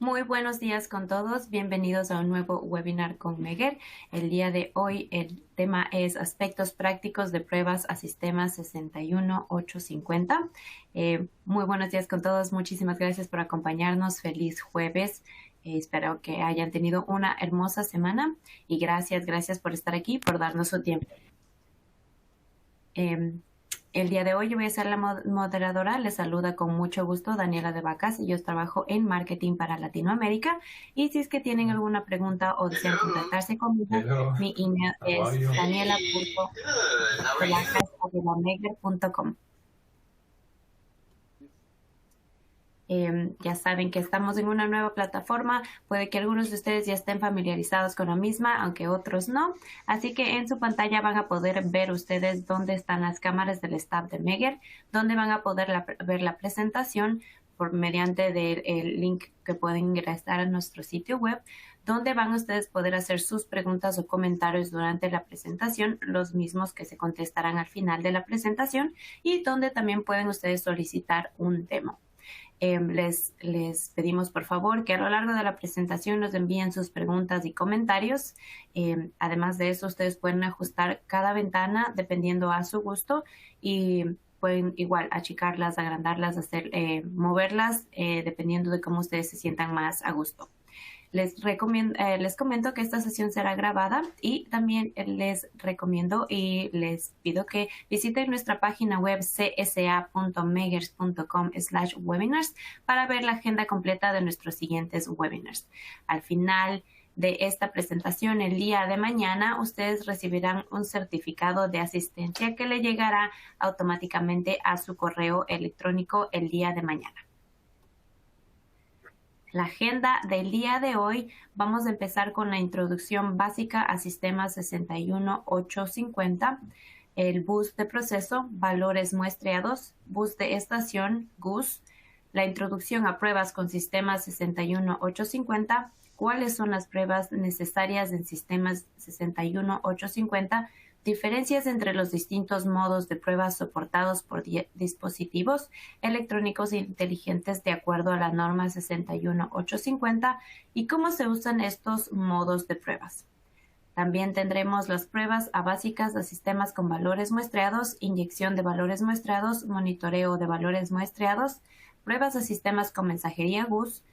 Muy buenos días con todos. Bienvenidos a un nuevo webinar con Meguer. El día de hoy el tema es aspectos prácticos de pruebas a sistemas 61850. Muy buenos días con todos. Muchísimas gracias por acompañarnos. Feliz jueves. Espero que hayan tenido una hermosa semana y gracias por estar aquí, por darnos su tiempo. El día de hoy yo voy a ser la moderadora. Les saluda con mucho gusto Daniela de Vacas. Yo trabajo en marketing para Latinoamérica. Y si es que tienen alguna pregunta o desean contactarse conmigo, Hello, mi email how es are you? Good. How are you? daniela.velazquez@megger.com. Ya saben que estamos en una nueva plataforma. Puede que algunos de ustedes ya estén familiarizados con la misma, aunque otros no. Así que en su pantalla van a poder ver ustedes dónde están las cámaras del staff de Meguer, dónde van a poder ver la presentación mediante el link que pueden ingresar a nuestro sitio web, donde van ustedes poder hacer sus preguntas o comentarios durante la presentación, los mismos que se contestarán al final de la presentación, y donde también pueden ustedes solicitar un demo. Les pedimos por favor que a lo largo de la presentación nos envíen sus preguntas y comentarios. Además de eso, ustedes pueden ajustar cada ventana dependiendo a su gusto y pueden igual achicarlas, agrandarlas, moverlas dependiendo de cómo ustedes se sientan más a gusto. Les comento que esta sesión será grabada y también les recomiendo y les pido que visiten nuestra página web csa.megers.com/webinars para ver la agenda completa de nuestros siguientes webinars. Al final de esta presentación, el día de mañana, ustedes recibirán un certificado de asistencia que le llegará automáticamente a su correo electrónico el día de mañana. La agenda del día de hoy, vamos a empezar con la introducción básica a sistemas 61850, el bus de proceso, valores muestreados, bus de estación, GUS, la introducción a pruebas con sistemas 61850, cuáles son las pruebas necesarias en sistemas 61850, diferencias entre los distintos modos de pruebas soportados por dispositivos electrónicos inteligentes de acuerdo a la norma 61850 y cómo se usan estos modos de pruebas. También tendremos las pruebas básicas de sistemas con valores muestreados, inyección de valores muestreados, monitoreo de valores muestreados, pruebas de sistemas con mensajería GUS,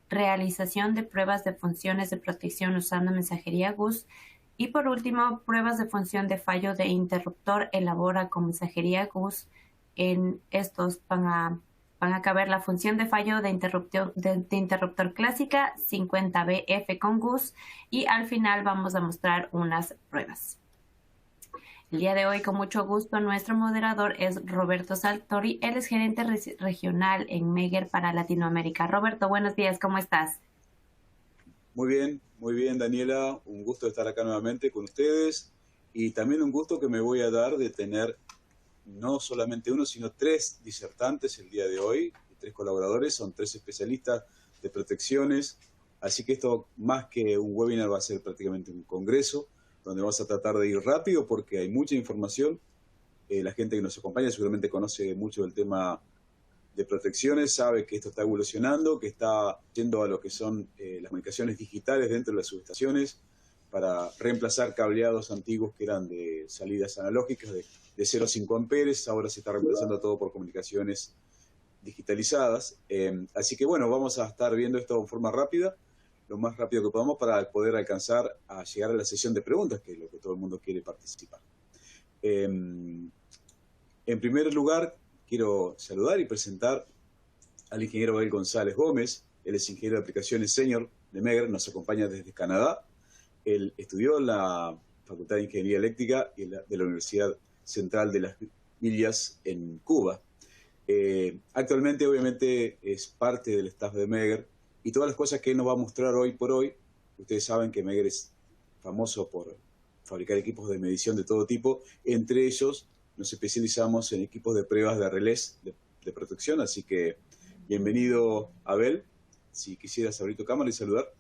realización de pruebas de funciones de protección usando mensajería GUS, y por último, pruebas de función de fallo de interruptor elabora con mensajería GUS. En estos van a caber la función de fallo de interruptor clásica 50BF con GUS y al final vamos a mostrar unas pruebas. El día de hoy, con mucho gusto, nuestro moderador es Roberto Saltori. Él es gerente regional en Meguer para Latinoamérica. Roberto, buenos días, ¿cómo estás? Muy bien, Daniela. Un gusto estar acá nuevamente con ustedes y también un gusto que me voy a dar de tener no solamente uno, sino 3 disertantes el día de hoy, 3 colaboradores, son 3 especialistas de protecciones, así que esto más que un webinar va a ser prácticamente un congreso, donde vamos a tratar de ir rápido porque hay mucha información. La gente que nos acompaña seguramente conoce mucho del tema de protecciones, sabe que esto está evolucionando, que está yendo a lo que son las comunicaciones digitales dentro de las subestaciones para reemplazar cableados antiguos que eran de salidas analógicas de 0 a 5 amperes, ahora se está reemplazando todo por comunicaciones digitalizadas. Así que bueno, vamos a estar viendo esto en forma rápida, lo más rápido que podamos para poder alcanzar a llegar a la sesión de preguntas, que es lo que todo el mundo quiere participar. En primer lugar, quiero saludar y presentar al ingeniero Abel González Gómez. Él es ingeniero de aplicaciones senior de Meguer, nos acompaña desde Canadá. Él estudió en la Facultad de Ingeniería Eléctrica de la Universidad Central de las Villas en Cuba. Actualmente, obviamente, es parte del staff de Meguer y todas las cosas que él nos va a mostrar hoy por hoy. Ustedes saben que Meguer es famoso por fabricar equipos de medición de todo tipo, entre ellos nos especializamos en equipos de pruebas de relés de protección, así que bienvenido, Abel. Si quisieras abrir tu cámara y saludar.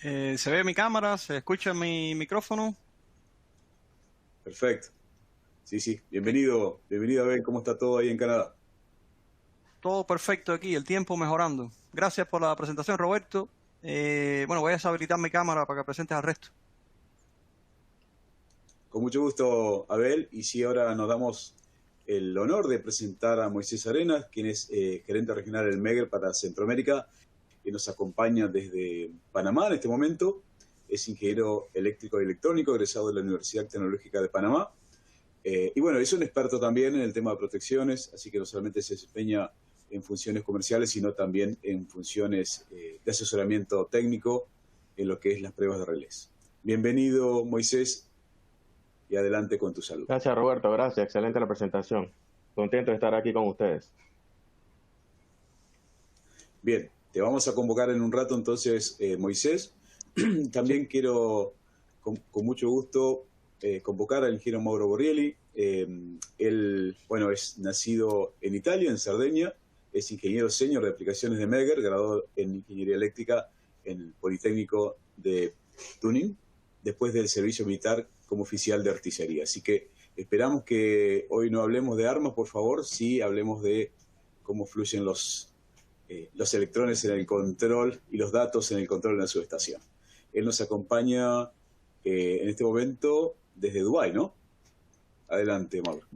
¿Se ve mi cámara? ¿Se escucha mi micrófono? Perfecto. Sí. Bienvenido, Abel. ¿Cómo está todo ahí en Canadá? Todo perfecto aquí, el tiempo mejorando. Gracias por la presentación, Roberto. Bueno, voy a deshabilitar mi cámara para que presentes al resto. Con mucho gusto, Abel. Y sí, ahora nos damos el honor de presentar a Moisés Arenas, quien es gerente regional del MEGER para Centroamérica y nos acompaña desde Panamá en este momento. Es ingeniero eléctrico y electrónico, egresado de la Universidad Tecnológica de Panamá. Y bueno, es un experto también en el tema de protecciones, así que no solamente se desempeña en funciones comerciales, sino también en funciones de asesoramiento técnico en lo que es las pruebas de relés. Bienvenido, Moisés, y adelante con tu salud. Gracias, Roberto. Gracias. Excelente la presentación. Contento de estar aquí con ustedes. Bien, te vamos a convocar en un rato entonces, Moisés. También quiero, con mucho gusto, convocar al ingeniero Mauro Borrielli. Él, bueno, es nacido en Italia, en Cerdeña. Es ingeniero senior de aplicaciones de MEGER, graduado en ingeniería eléctrica en el Politécnico de Tunín, después del servicio militar como oficial de artillería. Así que esperamos que hoy no hablemos de armas, por favor, sí hablemos de cómo fluyen los electrones en el control y los datos en el control de la subestación. Él nos acompaña en este momento desde Dubái, ¿no? Adelante, Mauro.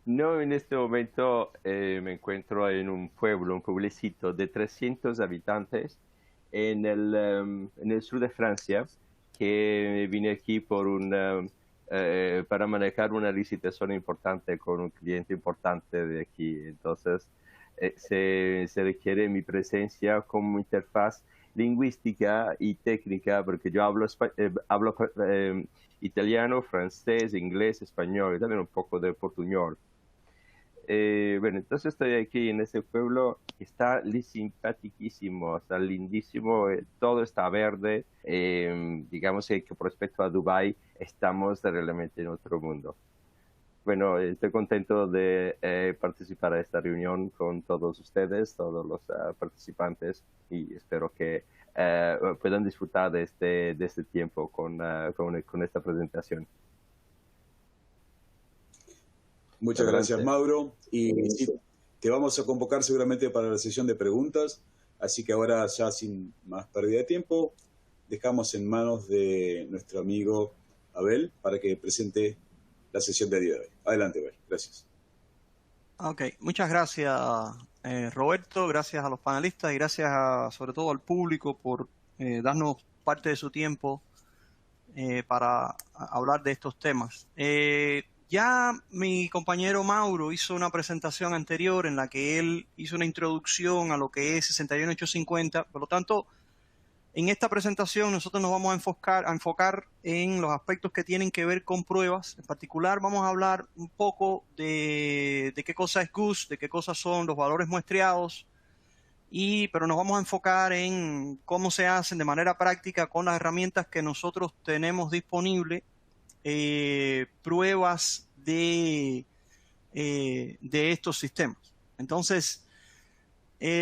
No, en este momento me encuentro en un pueblecito de 300 habitantes en el sur de Francia, que vine aquí para manejar una licitación importante con un cliente importante de aquí. Entonces, se requiere mi presencia como interfaz lingüística y técnica, porque yo hablo italiano, francés, inglés, español y también un poco de portuñol. Bueno, entonces estoy aquí en este pueblo que está simpaticísimo, está lindísimo, todo está verde. Digamos que con respecto a Dubái estamos realmente en otro mundo. Bueno, estoy contento de participar en esta reunión con todos ustedes, todos los participantes, y espero que puedan disfrutar de este tiempo con esta presentación. Muchas gracias, Mauro. Y te vamos a convocar seguramente para la sesión de preguntas. Así que ahora, ya sin más pérdida de tiempo, dejamos en manos de nuestro amigo Abel para que presente la sesión de día de hoy. Adelante, Abel. Gracias. Ok, muchas gracias, Roberto. Gracias a los panelistas y gracias sobre todo al público por darnos parte de su tiempo para hablar de estos temas. Ya mi compañero Mauro hizo una presentación anterior en la que él hizo una introducción a lo que es 61850. Por lo tanto, en esta presentación nosotros nos vamos a enfocar en los aspectos que tienen que ver con pruebas. En particular vamos a hablar un poco de qué cosa es GUS, de qué cosas son los valores muestreados, pero nos vamos a enfocar en cómo se hacen de manera práctica con las herramientas que nosotros tenemos disponibles. Pruebas de estos sistemas. Entonces,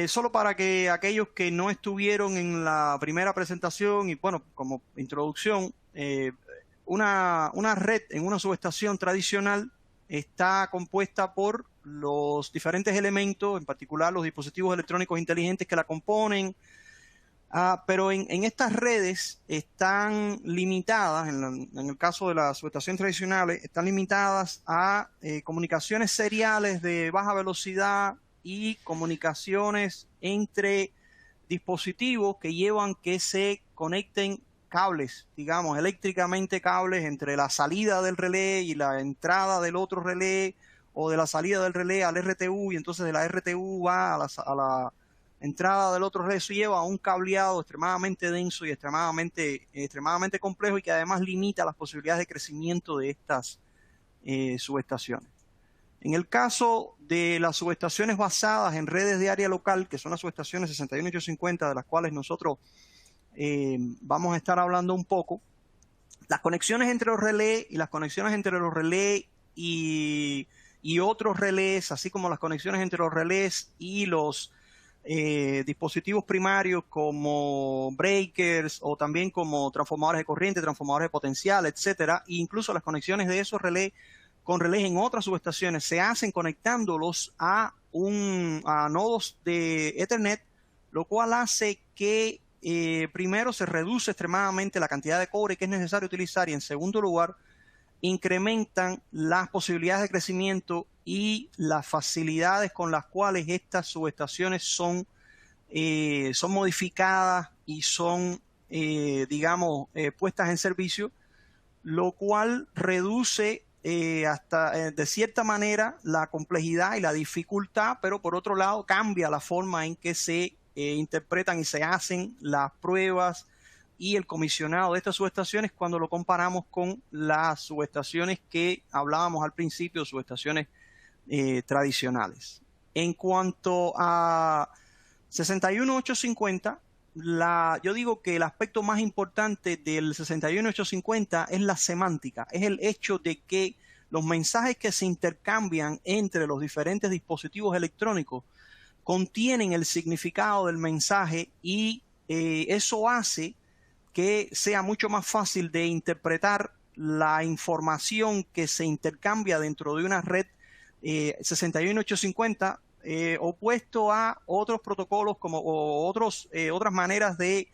solo para que aquellos que no estuvieron en la primera presentación y bueno, como introducción, una red en una subestación tradicional está compuesta por los diferentes elementos, en particular los dispositivos electrónicos inteligentes que la componen. Pero en estas redes están limitadas, en el caso de las subestaciones tradicionales, están limitadas a comunicaciones seriales de baja velocidad y comunicaciones entre dispositivos que llevan que se conecten cables, digamos, eléctricamente cables entre la salida del relé y la entrada del otro relé, o de la salida del relé al RTU, y entonces de la RTU va a la entrada del otro relé. Eso lleva a un cableado extremadamente denso y extremadamente complejo, y que además limita las posibilidades de crecimiento de estas subestaciones. En el caso de las subestaciones basadas en redes de área local, que son las subestaciones 61850, de las cuales nosotros vamos a estar hablando un poco, las conexiones entre los relés y las conexiones entre los relés y otros relés, así como las conexiones entre los relés y los dispositivos primarios como breakers o también como transformadores de corriente, transformadores de potencial, etcétera, e incluso las conexiones de esos relés con relés en otras subestaciones se hacen conectándolos a nodos de Ethernet lo cual hace que primero se reduce extremadamente la cantidad de cobre que es necesario utilizar y en segundo lugar incrementan las posibilidades de crecimiento y las facilidades con las cuales estas subestaciones son modificadas y son, puestas en servicio, lo cual reduce hasta de cierta manera la complejidad y la dificultad, pero por otro lado cambia la forma en que se interpretan y se hacen las pruebas y el comisionado de estas subestaciones cuando lo comparamos con las subestaciones que hablábamos al principio, subestaciones tradicionales. En cuanto a 61850, yo digo que el aspecto más importante del 61850 es la semántica, es el hecho de que los mensajes que se intercambian entre los diferentes dispositivos electrónicos contienen el significado del mensaje y eso hace que sea mucho más fácil de interpretar la información que se intercambia dentro de una red 61850 opuesto a otros protocolos o otras maneras de,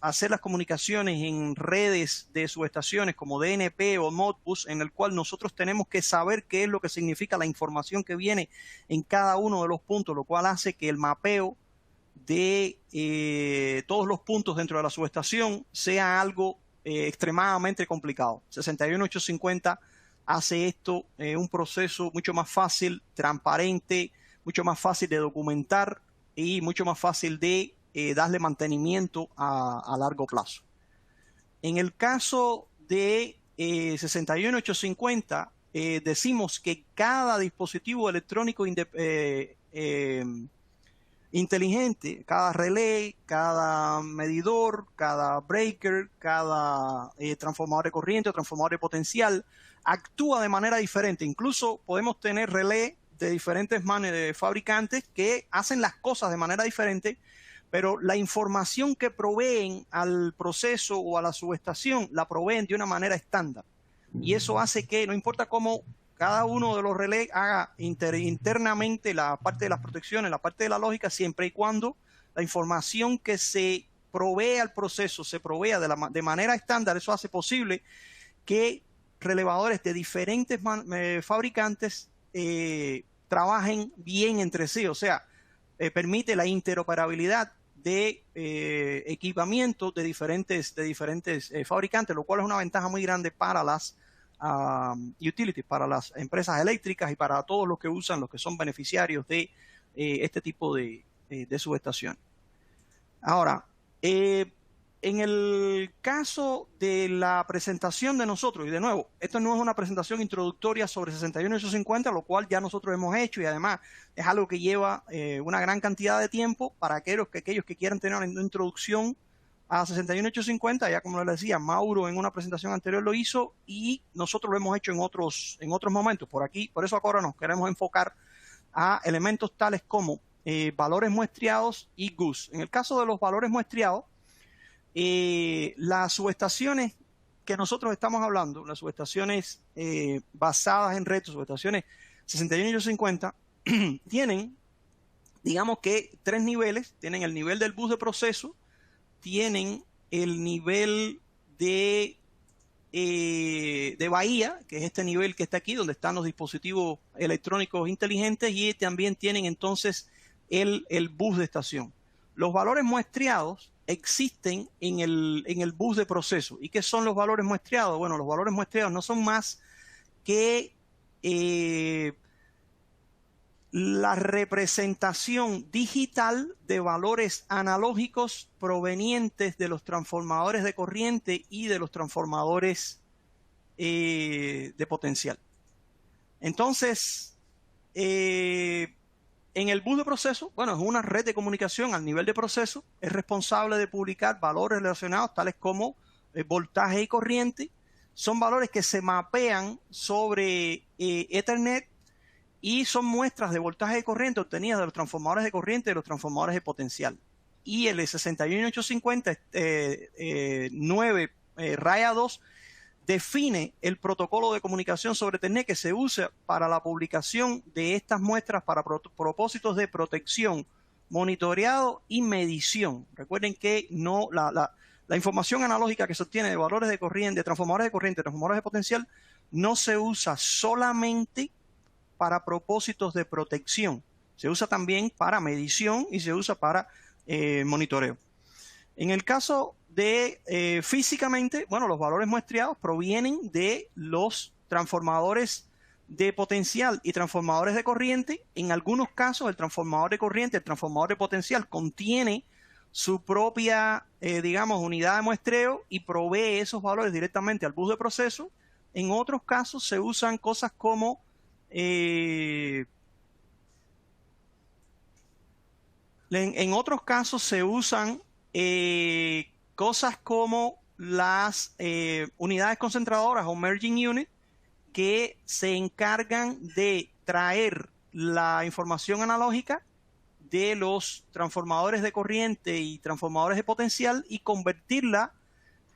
hacer las comunicaciones en redes de subestaciones como DNP o Modbus, en el cual nosotros tenemos que saber qué es lo que significa la información que viene en cada uno de los puntos, lo cual hace que el mapeo de todos los puntos dentro de la subestación sea algo extremadamente complicado. 61850 hace esto un proceso mucho más fácil, transparente, mucho más fácil de documentar y mucho más fácil de darle mantenimiento a largo plazo. En el caso de 61850, decimos que cada dispositivo electrónico inteligente, cada relé, cada medidor, cada breaker, cada transformador de corriente o transformador de potencial actúa de manera diferente. Incluso podemos tener relé de diferentes fabricantes que hacen las cosas de manera diferente, pero la información que proveen al proceso o a la subestación la proveen de una manera estándar. Y eso hace que no importa cómo cada uno de los relés haga internamente la parte de las protecciones, la parte de la lógica, siempre y cuando la información que se provee al proceso se provea de manera estándar. Eso hace posible que relevadores de diferentes fabricantes trabajen bien entre sí, o sea, permite la interoperabilidad de equipamiento de diferentes fabricantes, lo cual es una ventaja muy grande para las utilities, para las empresas eléctricas y para todos los que usan, los que son beneficiarios de este tipo de subestación. Ahora, en el caso de la presentación de nosotros, y de nuevo, esto no es una presentación introductoria sobre 61850, lo cual ya nosotros hemos hecho y además es algo que lleva una gran cantidad de tiempo para aquellos que quieran tener una introducción a 61850, ya como les decía, Mauro en una presentación anterior lo hizo y nosotros lo hemos hecho en otros momentos. Por eso ahora nos queremos enfocar a elementos tales como valores muestreados y GUS. En el caso de los valores muestreados, las subestaciones que nosotros estamos hablando, las subestaciones basadas en red, subestaciones 61850, tienen, digamos que 3 niveles. Tienen el nivel del bus de proceso, tienen el nivel de bahía, que es este nivel que está aquí, donde están los dispositivos electrónicos inteligentes, y también tienen entonces el bus de estación. Los valores muestreados existen en el bus de proceso. ¿Y qué son los valores muestreados? Bueno, los valores muestreados no son más que la representación digital de valores analógicos provenientes de los transformadores de corriente y de los transformadores de potencial. Entonces, en el bus de proceso, bueno, es una red de comunicación al nivel de proceso, es responsable de publicar valores relacionados tales como voltaje y corriente. Son valores que se mapean sobre Ethernet y son muestras de voltaje y corriente obtenidas de los transformadores de corriente y de los transformadores de potencial. Y el 61850 9 raya 2 define el protocolo de comunicación sobre Ethernet que se usa para la publicación de estas muestras para propósitos de protección monitoreado y medición. Recuerden que no la información analógica que se obtiene de valores de corriente, de transformadores de potencial, no se usa solamente para propósitos de protección. Se usa también para medición y se usa para monitoreo. En el caso de físicamente, bueno, los valores muestreados provienen de los transformadores de potencial y transformadores de corriente. En algunos casos, el transformador de corriente, el transformador de potencial contiene su propia, digamos, unidad de muestreo y provee esos valores directamente al bus de proceso. En otros casos se usan cosas como en otros casos se usan cosas como las unidades concentradoras o merging unit, que se encargan de traer la información analógica de los transformadores de corriente y transformadores de potencial y convertirla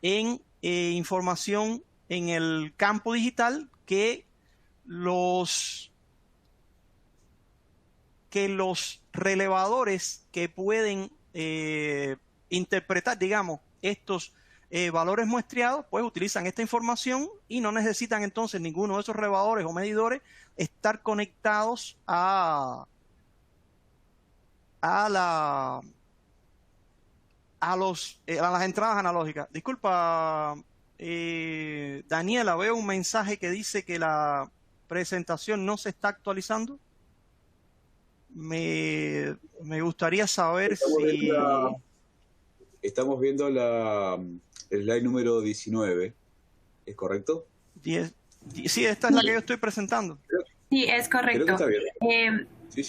en información en el campo digital que los relevadores que pueden interpretar, digamos, estos valores muestreados, pues utilizan esta información y no necesitan entonces ninguno de esos relevadores o medidores estar conectados a las entradas analógicas. Disculpa, Daniela, veo un mensaje que dice que la presentación no se está actualizando. Me gustaría saber si... Estamos viendo el slide número 19, ¿es correcto? Sí, esta es la que yo estoy presentando. Sí, es correcto. Creo que está bien.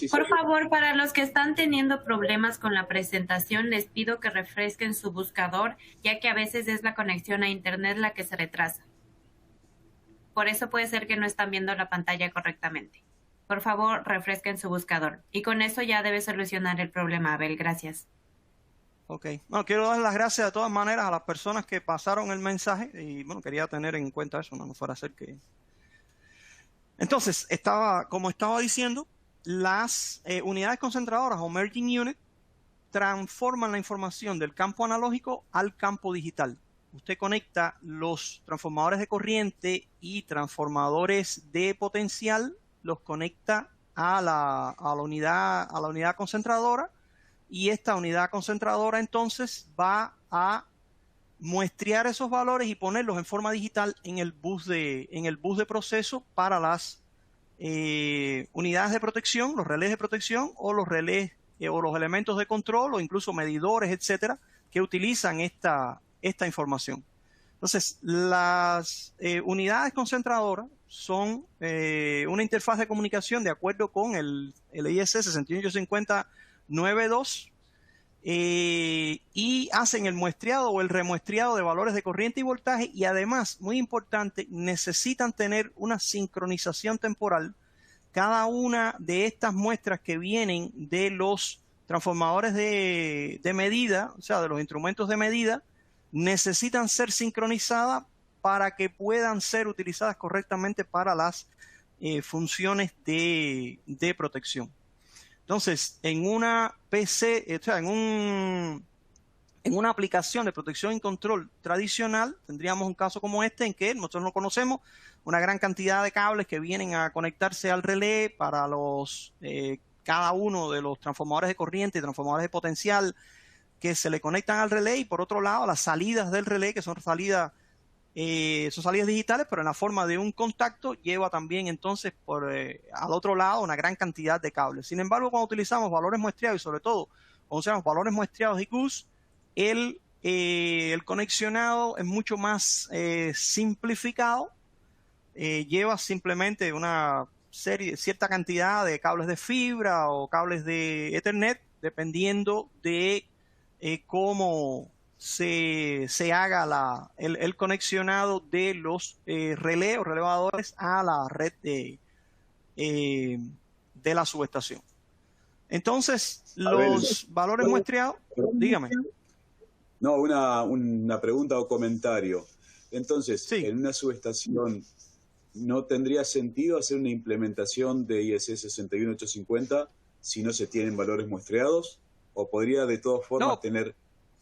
Por favor, para los que están teniendo problemas con la presentación, les pido que refresquen su buscador, ya que a veces es la conexión a internet la que se retrasa. Por eso puede ser que no están viendo la pantalla correctamente. Por favor, refresquen su buscador. Y con eso ya debe solucionar el problema, Abel. Gracias. Ok. Bueno, quiero dar las gracias de todas maneras a las personas que pasaron el mensaje y, bueno, quería tener en cuenta eso, no fuera a ser que... Entonces, como estaba diciendo, las unidades concentradoras o merging unit transforman la información del campo analógico al campo digital. Usted conecta los transformadores de corriente y transformadores de potencial, los conecta a la unidad concentradora, y esta unidad concentradora entonces va a muestrear esos valores y ponerlos en forma digital en el bus de proceso para las unidades de protección, los relés de protección o los relés o los elementos de control o incluso medidores, etcétera, que utilizan esta información. Entonces, las unidades concentradoras son una interfaz de comunicación de acuerdo con el IEC 61850-92 y hacen el muestreado o el remuestreado de valores de corriente y voltaje, y además, muy importante, necesitan tener una sincronización temporal. Cada una de estas muestras que vienen de los transformadores de medida, o sea, de los instrumentos de medida, necesitan ser sincronizadas para que puedan ser utilizadas correctamente para las funciones de protección. Entonces, en una PC, o sea, en una aplicación de protección y control tradicional, tendríamos un caso como este en que nosotros no conocemos una gran cantidad de cables que vienen a conectarse al relé para cada uno de los transformadores de corriente y transformadores de potencial que se le conectan al relé, y por otro lado las salidas del relé, que son salidas digitales, pero en la forma de un contacto, lleva también entonces al otro lado una gran cantidad de cables. Sin embargo, cuando utilizamos valores muestreados y sobre todo cuando usamos valores muestreados y GUS, el conexionado es mucho más simplificado. Lleva simplemente cierta cantidad de cables de fibra o cables de Ethernet, dependiendo de cómo se haga el conexionado de los relés o relevadores a la red de la subestación. Entonces, los valores muestreados, dígame. No, una pregunta o comentario. Entonces, sí. En una subestación, ¿no tendría sentido hacer una implementación de IEC 61850 si no se tienen valores muestreados? ¿O podría de todas formas No, tener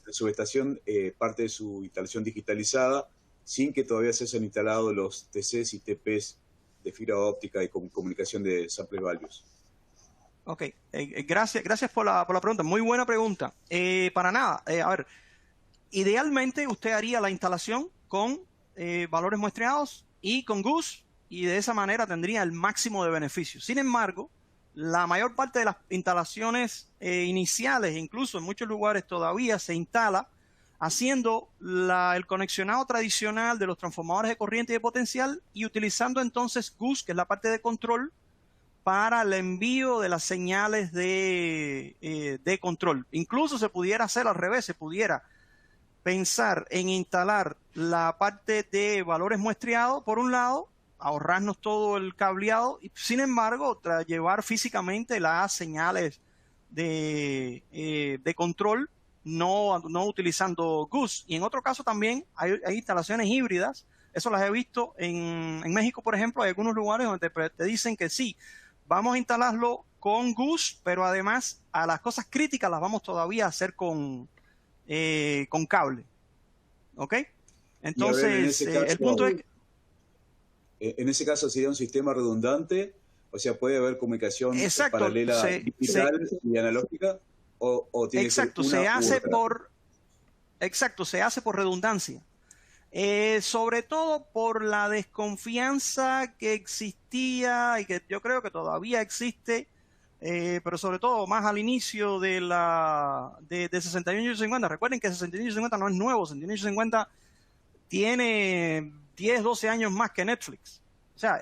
en su estación parte de su instalación digitalizada sin que todavía se hayan instalado los TCs y TPs de fibra óptica y comunicación de samples values? ok, gracias por la pregunta, muy buena pregunta. Para nada, a ver, idealmente usted haría la instalación con valores muestreados y con Goose, y de esa manera tendría el máximo de beneficios. Sin embargo, la mayor parte de las instalaciones iniciales, incluso en muchos lugares todavía se instala haciendo el conexionado tradicional de los transformadores de corriente y de potencial y utilizando entonces Goose, que es la parte de control, para el envío de las señales de control. Incluso se pudiera hacer al revés, se pudiera pensar en instalar la parte de valores muestreados por un lado, ahorrarnos todo el cableado, y sin embargo llevar físicamente las señales de control, no utilizando Goose. Y en otro caso también hay instalaciones híbridas. Eso las he visto en México, por ejemplo. Hay algunos lugares donde te dicen que sí, vamos a instalarlo con Goose, pero además a las cosas críticas las vamos todavía a hacer con cable. ¿Ok? Entonces, el punto es que, en ese caso sería un sistema redundante, o sea, puede haber comunicación paralela digital y analógica, o tiene exacto, que ser una se hace por redundancia. Sobre todo por la desconfianza que existía y que yo creo que todavía existe, pero sobre todo más al inicio de 6150. Recuerden que 6150 no es nuevo, 6150 tiene 10, 12 años más que Netflix. O sea,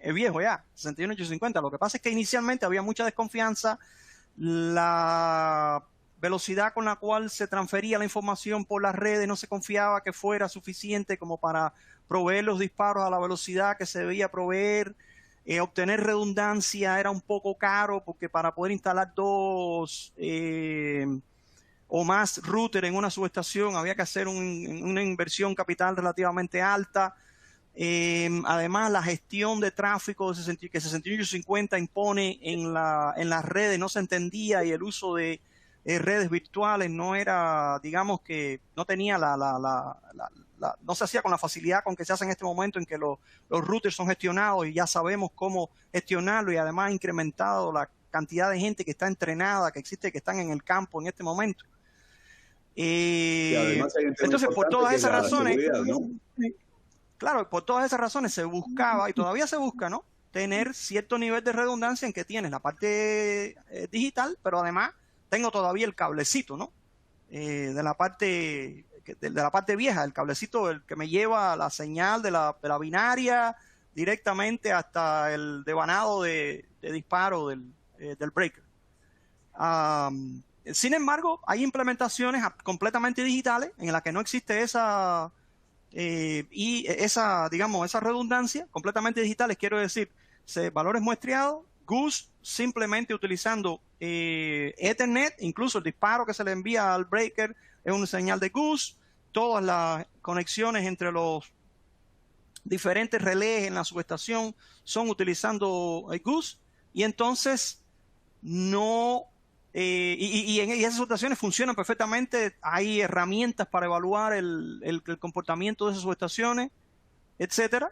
es viejo ya, 61850. Lo que pasa es que inicialmente había mucha desconfianza. La velocidad con la cual se transfería la información por las redes no se confiaba que fuera suficiente como para proveer los disparos a la velocidad que se debía proveer. Obtener redundancia era un poco caro porque para poder instalar dos o más router en una subestación había que hacer una inversión capital relativamente alta. Además, la gestión de tráfico que 6150 impone en las redes no se entendía, y el uso de redes virtuales no era, digamos que no tenía no se hacía con la facilidad con que se hace en este momento, en que los routers son gestionados y ya sabemos cómo gestionarlo, y además ha incrementado la cantidad de gente que está entrenada, que existe, que están en el campo en este momento. Y además hay un tema entonces, por todas esas razones, ¿no? Claro, por todas esas razones se buscaba, y todavía se busca, ¿no?, tener cierto nivel de redundancia en que tienes la parte digital, pero además tengo todavía el cablecito, ¿no? De la parte vieja, el cablecito, el que me lleva la señal de la binaria directamente hasta el devanado de disparo del breaker. Sin embargo, hay implementaciones completamente digitales en las que no existe esa redundancia, completamente digitales, quiero decir, valores muestreados, Goose simplemente utilizando Ethernet, incluso el disparo que se le envía al breaker es una señal de Goose, todas las conexiones entre los diferentes relés en la subestación son utilizando Goose, y entonces no... y esas subestaciones funcionan perfectamente. Hay herramientas para evaluar el comportamiento de esas subestaciones, etcétera.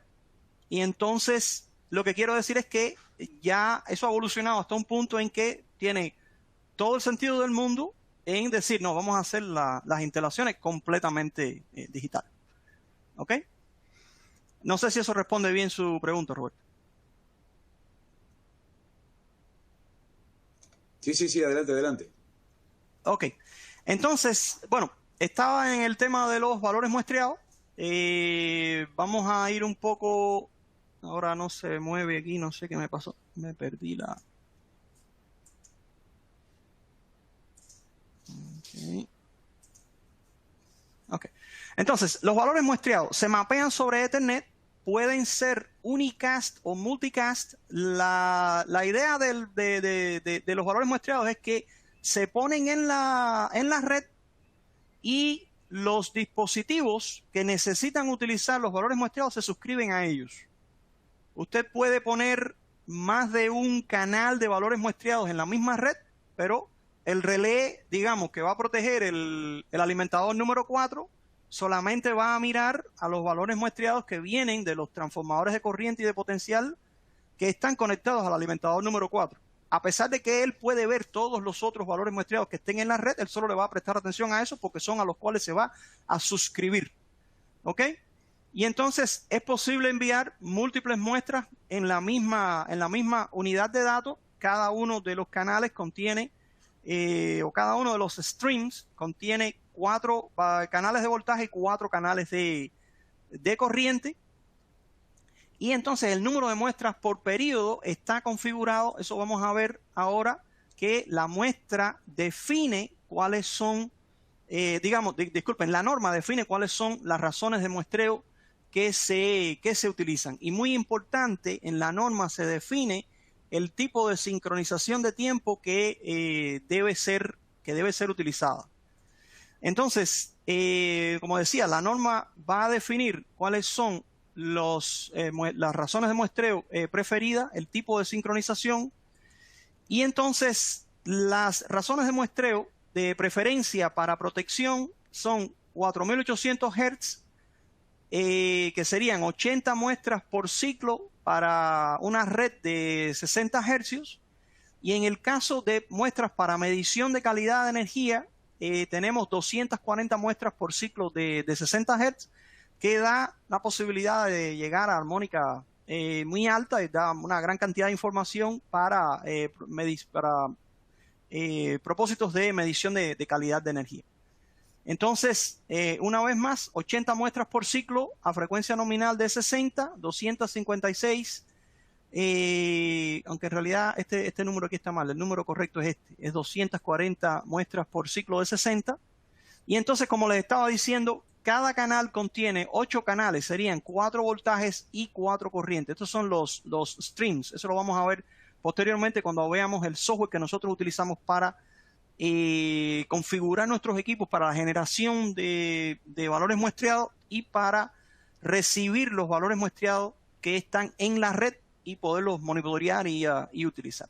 Y entonces lo que quiero decir es que ya eso ha evolucionado hasta un punto en que tiene todo el sentido del mundo en decir, no, vamos a hacer las instalaciones completamente digitales. ¿Ok? No sé si eso responde bien su pregunta, Roberto. Sí, adelante. Ok, entonces, bueno, estaba en el tema de los valores muestreados. Vamos a ir un poco, ahora no se mueve aquí, no sé qué me pasó, me perdí la... Ok, entonces, los valores muestreados se mapean sobre Ethernet, pueden ser unicast o multicast. La idea de los valores muestreados es que se ponen en la red, y los dispositivos que necesitan utilizar los valores muestreados se suscriben a ellos. Usted puede poner más de un canal de valores muestreados en la misma red, pero el relé, digamos, que va a proteger el alimentador número 4, solamente va a mirar a los valores muestreados que vienen de los transformadores de corriente y de potencial que están conectados al alimentador número 4. A pesar de que él puede ver todos los otros valores muestreados que estén en la red, él solo le va a prestar atención a eso porque son a los cuales se va a suscribir. ¿Ok? Y entonces es posible enviar múltiples muestras en la misma unidad de datos. Cada uno de los canales contiene, o cada uno de los streams contiene 4 canales de voltaje y 4 canales de corriente. Y entonces el número de muestras por periodo está configurado, eso vamos a ver ahora, que la muestra define cuáles son, disculpen, la norma define cuáles son las razones de muestreo que se utilizan. Y muy importante, en la norma se define el tipo de sincronización de tiempo que debe ser utilizada. Entonces, como decía, la norma va a definir cuáles son las razones de muestreo preferidas, el tipo de sincronización, y entonces las razones de muestreo de preferencia para protección son 4800 Hz, que serían 80 muestras por ciclo para una red de 60 Hz, y en el caso de muestras para medición de calidad de energía, tenemos 240 muestras por ciclo de 60 Hz, que da la posibilidad de llegar a armónica muy alta y da una gran cantidad de información para propósitos de medición de calidad de energía. Entonces, una vez más, 80 muestras por ciclo a frecuencia nominal de 60, 256, aunque en realidad este número aquí está mal, el número correcto es es 240 muestras por ciclo de 60. Y entonces, como les estaba diciendo, cada canal contiene 8 canales, serían 4 voltajes y 4 corrientes. Estos son los streams. Eso lo vamos a ver posteriormente cuando veamos el software que nosotros utilizamos para configurar nuestros equipos para la generación de valores muestreados y para recibir los valores muestreados que están en la red y poderlos monitorear y utilizar.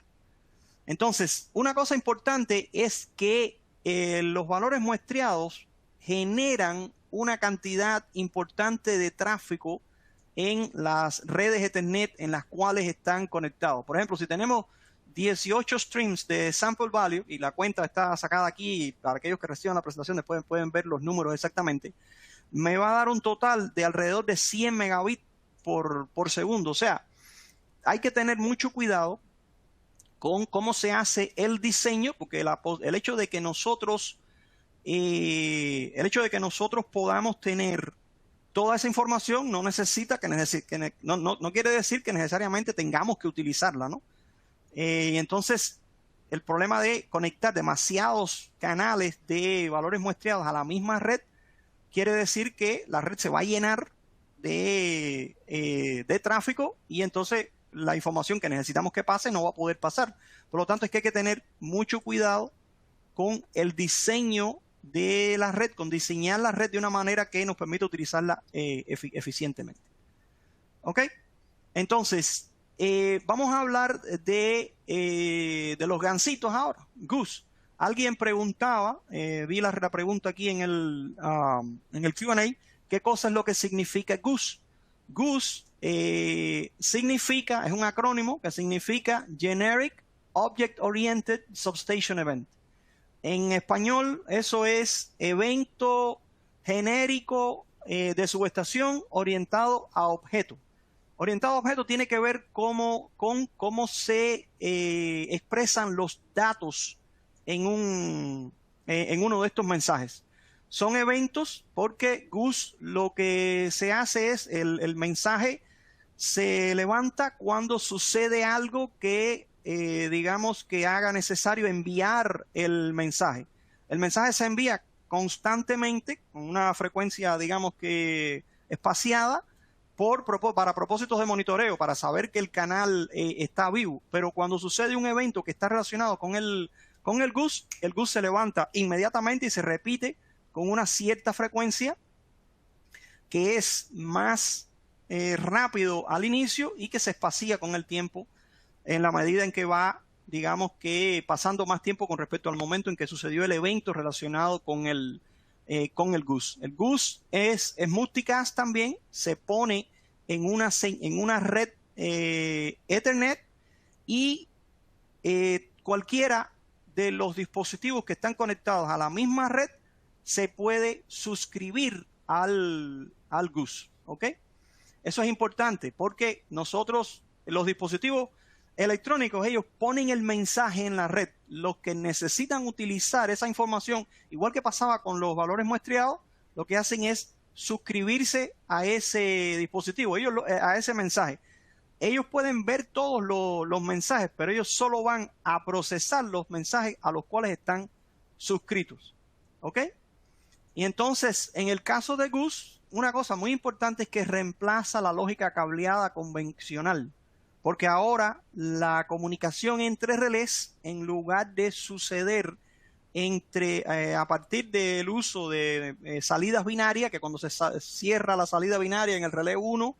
Entonces, una cosa importante es que los valores muestreados generan una cantidad importante de tráfico en las redes Ethernet en las cuales están conectados. Por ejemplo, si tenemos 18 streams de sample value, y la cuenta está sacada aquí, y para aquellos que reciban la presentación después pueden ver los números exactamente, me va a dar un total de alrededor de 100 megabits por segundo. O sea, hay que tener mucho cuidado con cómo se hace el diseño, porque el hecho de que nosotros podamos tener toda esa información no necesita no quiere decir que necesariamente tengamos que utilizarla, ¿no? Y entonces el problema de conectar demasiados canales de valores muestreados a la misma red quiere decir que la red se va a llenar de tráfico, y entonces la información que necesitamos que pase no va a poder pasar. Por lo tanto, es que hay que tener mucho cuidado con el diseño de la red, con diseñar la red de una manera que nos permita utilizarla eficientemente. ¿Ok? Entonces, vamos a hablar de los gansitos ahora. Goose. Alguien preguntaba, vi la pregunta aquí en el Q&A, ¿qué cosa es lo que significa Goose? Goose significa, es un acrónimo que significa Generic Object Oriented Substation Event. En español, eso es evento genérico de subestación orientado a objeto. Orientado a objeto tiene que ver con cómo se expresan los datos en uno de estos mensajes. Son eventos porque Goose lo que se hace es el mensaje se levanta cuando sucede algo que digamos que haga necesario enviar el mensaje. El mensaje se envía constantemente con una frecuencia, digamos que espaciada, para propósitos de monitoreo, para saber que el canal está vivo. Pero cuando sucede un evento que está relacionado con el Goose se levanta inmediatamente y se repite con una cierta frecuencia que es más rápido al inicio y que se espacía con el tiempo en la medida en que va digamos que pasando más tiempo con respecto al momento en que sucedió el evento relacionado con el GUS. El GUS es multicast también, se pone en una red Ethernet y cualquiera de los dispositivos que están conectados a la misma red se puede suscribir al GUS, ¿ok? Eso es importante porque nosotros, los dispositivos electrónicos, ellos ponen el mensaje en la red. Los que necesitan utilizar esa información, igual que pasaba con los valores muestreados, lo que hacen es suscribirse a ese dispositivo, a ese mensaje. Ellos pueden ver todos los mensajes, pero ellos solo van a procesar los mensajes a los cuales están suscritos, ¿ok? Y entonces, en el caso de GUS, una cosa muy importante es que reemplaza la lógica cableada convencional, porque ahora la comunicación entre relés, en lugar de suceder a partir del uso de salidas binarias, que cuando se cierra la salida binaria en el relé 1,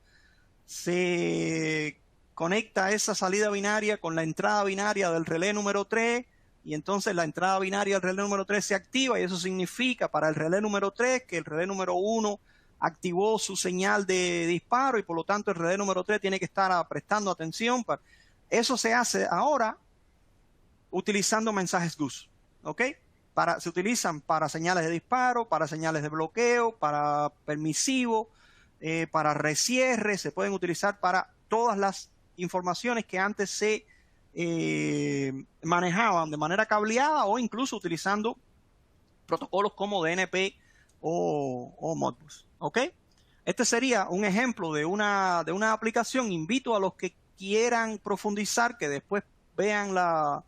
se conecta esa salida binaria con la entrada binaria del relé número 3, y entonces la entrada binaria del relé número 3 se activa, y eso significa para el relé número 3 que el relé número 1 activó su señal de disparo, y por lo tanto el relé número 3 tiene que estar prestando atención. Eso se hace ahora utilizando mensajes GUS, ¿ok? Se utilizan para señales de disparo, para señales de bloqueo, para permisivo, para recierre, se pueden utilizar para todas las informaciones que antes se manejaban de manera cableada o incluso utilizando protocolos como DNP o Modbus, ¿ok? Este sería un ejemplo de una aplicación. Invito a los que quieran profundizar que después vean la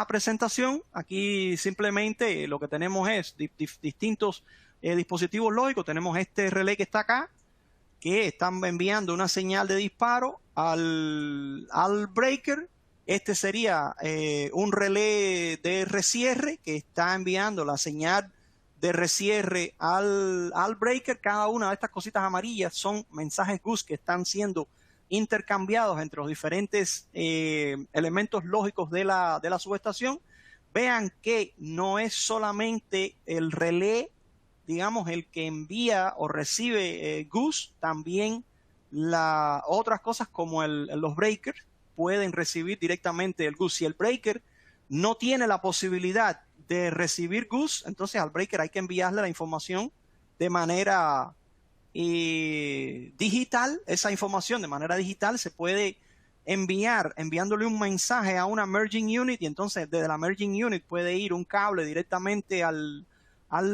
presentación. Aquí simplemente lo que tenemos es distintos dispositivos lógicos. Tenemos este relé que está acá, que están enviando una señal de disparo al breaker. Este sería un relé de recierre que está enviando la señal de recierre al breaker. Cada una de estas cositas amarillas son mensajes GUS que están siendo intercambiados entre los diferentes elementos lógicos de la subestación. Vean que no es solamente el relé, digamos, el que envía o recibe GUS, también otras cosas como los breakers pueden recibir directamente el GUS. Si el breaker no tiene la posibilidad de recibir GUS, entonces al breaker hay que enviarle la información de manera digital. Esa información de manera digital se puede enviándole un mensaje a una merging unit, y entonces desde la merging unit puede ir un cable directamente al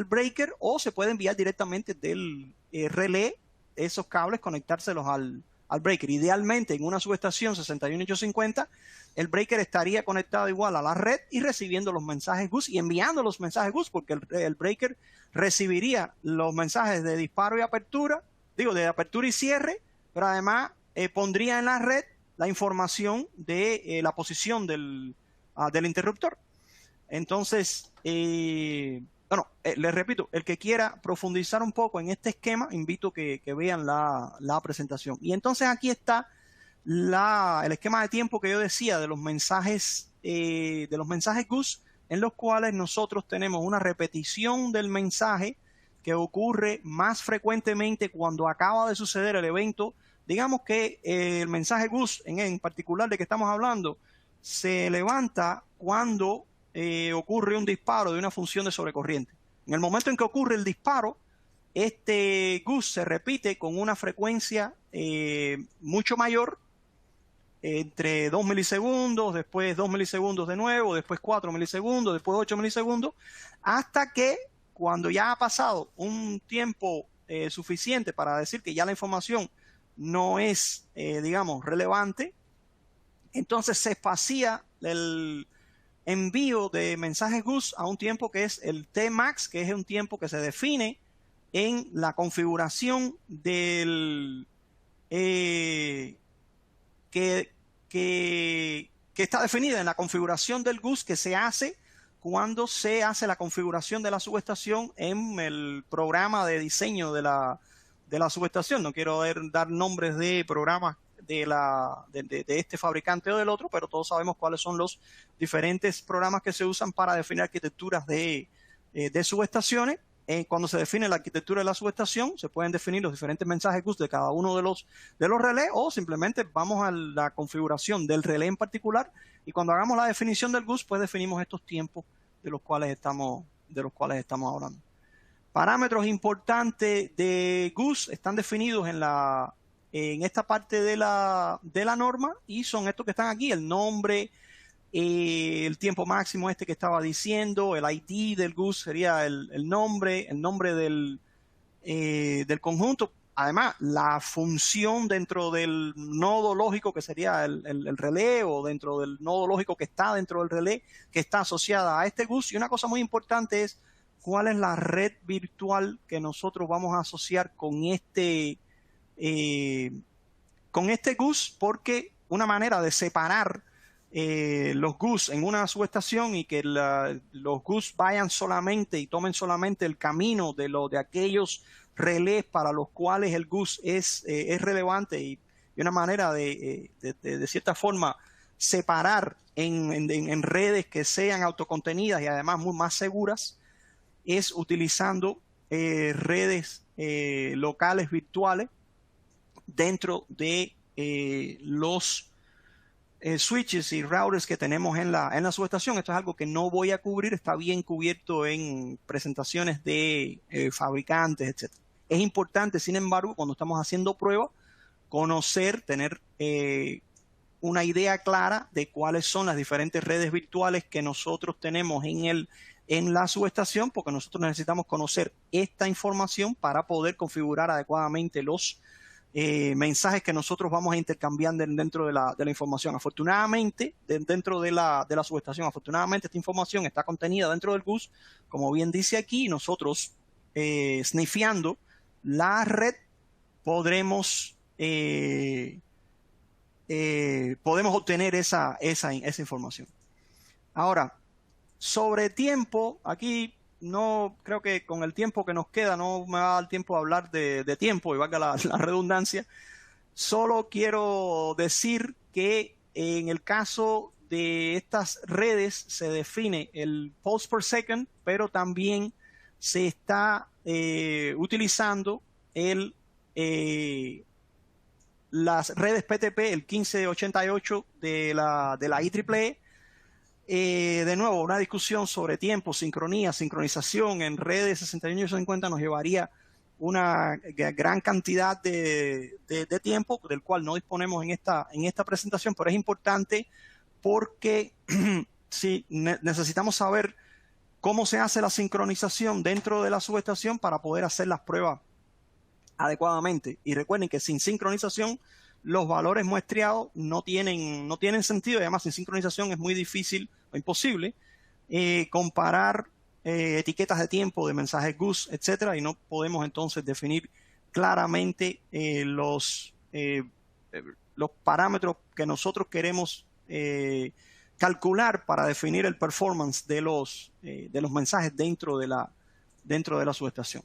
breaker, o se puede enviar directamente del relé esos cables, conectárselos al breaker. Idealmente en una subestación 61850 el breaker estaría conectado igual a la red y recibiendo los mensajes GUS y enviando los mensajes GUS, porque el breaker recibiría los mensajes de disparo y apertura, de apertura y cierre, pero además pondría en la red la información de la posición del interruptor. Entonces, les repito, el que quiera profundizar un poco en este esquema, invito que vean la presentación. Y entonces aquí está el esquema de tiempo que yo decía de los mensajes GUS, en los cuales nosotros tenemos una repetición del mensaje que ocurre más frecuentemente cuando acaba de suceder el evento. Digamos que el mensaje GUS, en particular de que estamos hablando, se levanta cuando ocurre un disparo de una función de sobrecorriente. En el momento en que ocurre el disparo, este GUS se repite con una frecuencia mucho mayor, entre 2 milisegundos, después 2 milisegundos de nuevo, después 4 milisegundos, después 8 milisegundos, hasta que cuando ya ha pasado un tiempo suficiente para decir que ya la información no es, digamos, relevante, entonces se espacía el envío de mensajes GUS a un tiempo que es el Tmax, que es un tiempo que se define en la configuración del que está definida en la configuración del GUS, que se hace cuando se hace la configuración de la subestación en el programa de diseño de la subestación. No quiero dar nombres de programas de este fabricante o del otro, pero todos sabemos cuáles son los diferentes programas que se usan para definir arquitecturas de subestaciones. Cuando se define la arquitectura de la subestación, se pueden definir los diferentes mensajes GUS de cada uno de los relés, o simplemente vamos a la configuración del relé en particular, y cuando hagamos la definición del GUS, pues definimos estos tiempos de los cuales estamos hablando. Parámetros importantes de GUS están definidos en esta parte de la norma, y son estos que están aquí: el nombre, el tiempo máximo que estaba diciendo, el ID del GUS sería el nombre del conjunto. Además, la función dentro del nodo lógico, que sería el relé, o dentro del nodo lógico que está dentro del relé, que está asociada a este GUS. Y una cosa muy importante es cuál es la red virtual que nosotros vamos a asociar con este GUS, porque una manera de separar los GUS en una subestación y que los GUS vayan solamente y tomen solamente el camino de aquellos relés para los cuales el GUS es relevante, y una manera de cierta forma separar en redes que sean autocontenidas y además más seguras, es utilizando redes locales virtuales dentro de los switches y routers que tenemos en la subestación. Esto es algo que no voy a cubrir, está bien cubierto en presentaciones de fabricantes, etc. Es importante, sin embargo, cuando estamos haciendo pruebas, tener una idea clara de cuáles son las diferentes redes virtuales que nosotros tenemos en la subestación, porque nosotros necesitamos conocer esta información para poder configurar adecuadamente los mensajes que nosotros vamos a intercambiar dentro de la información. Afortunadamente, dentro de la subestación, esta información está contenida dentro del GUS, como bien dice aquí. Nosotros, snifeando la red, podemos obtener esa información. Ahora, sobre tiempo, aquí no creo que con el tiempo que nos queda no me va a dar tiempo a hablar de tiempo, y valga la redundancia. Solo quiero decir que en el caso de estas redes se define el pulse per second, pero también se está utilizando las redes PTP, el 1588 de la IEEE. De nuevo, una discusión sobre tiempo, sincronía, sincronización en redes 61 y 50 nos llevaría una gran cantidad de tiempo, del cual no disponemos en esta presentación, pero es importante porque si necesitamos saber cómo se hace la sincronización dentro de la subestación para poder hacer las pruebas adecuadamente. Y recuerden que sin sincronización los valores muestreados no tienen sentido, y además sin sincronización es muy difícil o imposible comparar etiquetas de tiempo de mensajes GUS, etcétera, y no podemos entonces definir claramente los parámetros que nosotros queremos calcular para definir el performance de los mensajes dentro de la subestación.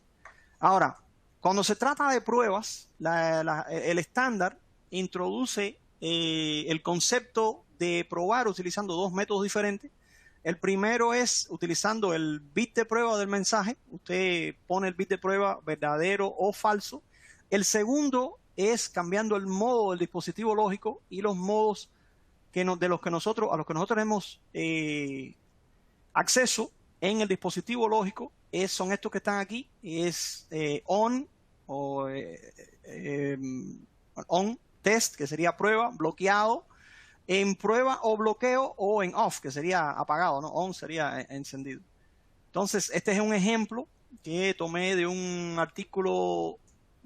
Ahora, cuando se trata de pruebas, el estándar introduce el concepto de probar utilizando dos métodos diferentes. El primero es utilizando el bit de prueba del mensaje. Usted pone el bit de prueba verdadero o falso. El segundo es cambiando el modo del dispositivo lógico, y los modos a los que nosotros hemos acceso en el dispositivo lógico son estos que están aquí. Es on o on test, que sería prueba, bloqueado, en prueba o bloqueo, o en off, que sería apagado, ¿no? On sería encendido. Entonces, este es un ejemplo que tomé de un artículo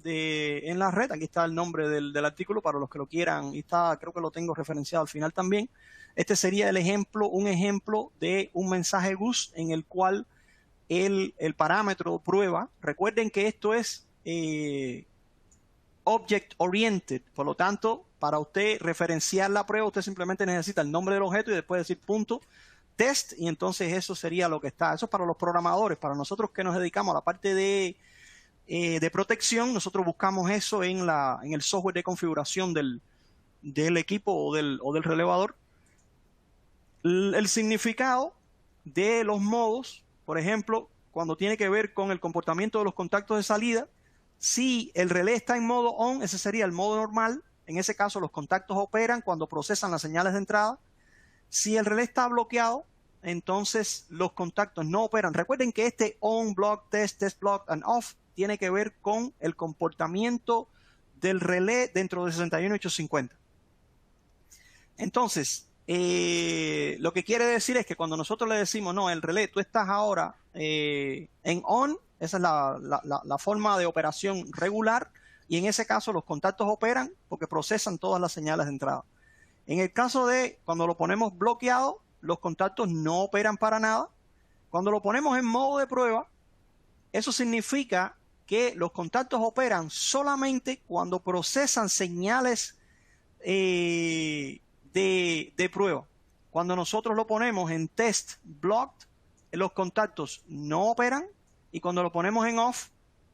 en la red. Aquí está el nombre del artículo para los que lo quieran, y creo que lo tengo referenciado al final también. Este sería un ejemplo de un mensaje GUS en el cual el parámetro prueba. Recuerden que esto es object oriented, por lo tanto, para usted referenciar la prueba, usted simplemente necesita el nombre del objeto y después decir punto test, y entonces eso sería lo que está. Eso es para los programadores. Para nosotros que nos dedicamos a la parte de protección, nosotros buscamos eso en el software de configuración del del equipo o del relevador. El significado de los modos, por ejemplo, cuando tiene que ver con el comportamiento de los contactos de salida, si el relé está en modo on, ese sería el modo normal. En ese caso, los contactos operan cuando procesan las señales de entrada. Si el relé está bloqueado, entonces los contactos no operan. Recuerden que este on, block, test block and off tiene que ver con el comportamiento del relé dentro de 61850. Entonces, lo que quiere decir es que cuando nosotros le decimos, no, el relé, tú estás ahora en on, esa es la forma de operación regular, y en ese caso los contactos operan porque procesan todas las señales de entrada. En el caso de cuando lo ponemos bloqueado, los contactos no operan para nada. Cuando lo ponemos en modo de prueba, eso significa que los contactos operan solamente cuando procesan señales de prueba. Cuando nosotros lo ponemos en test blocked, los contactos no operan, y cuando lo ponemos en off,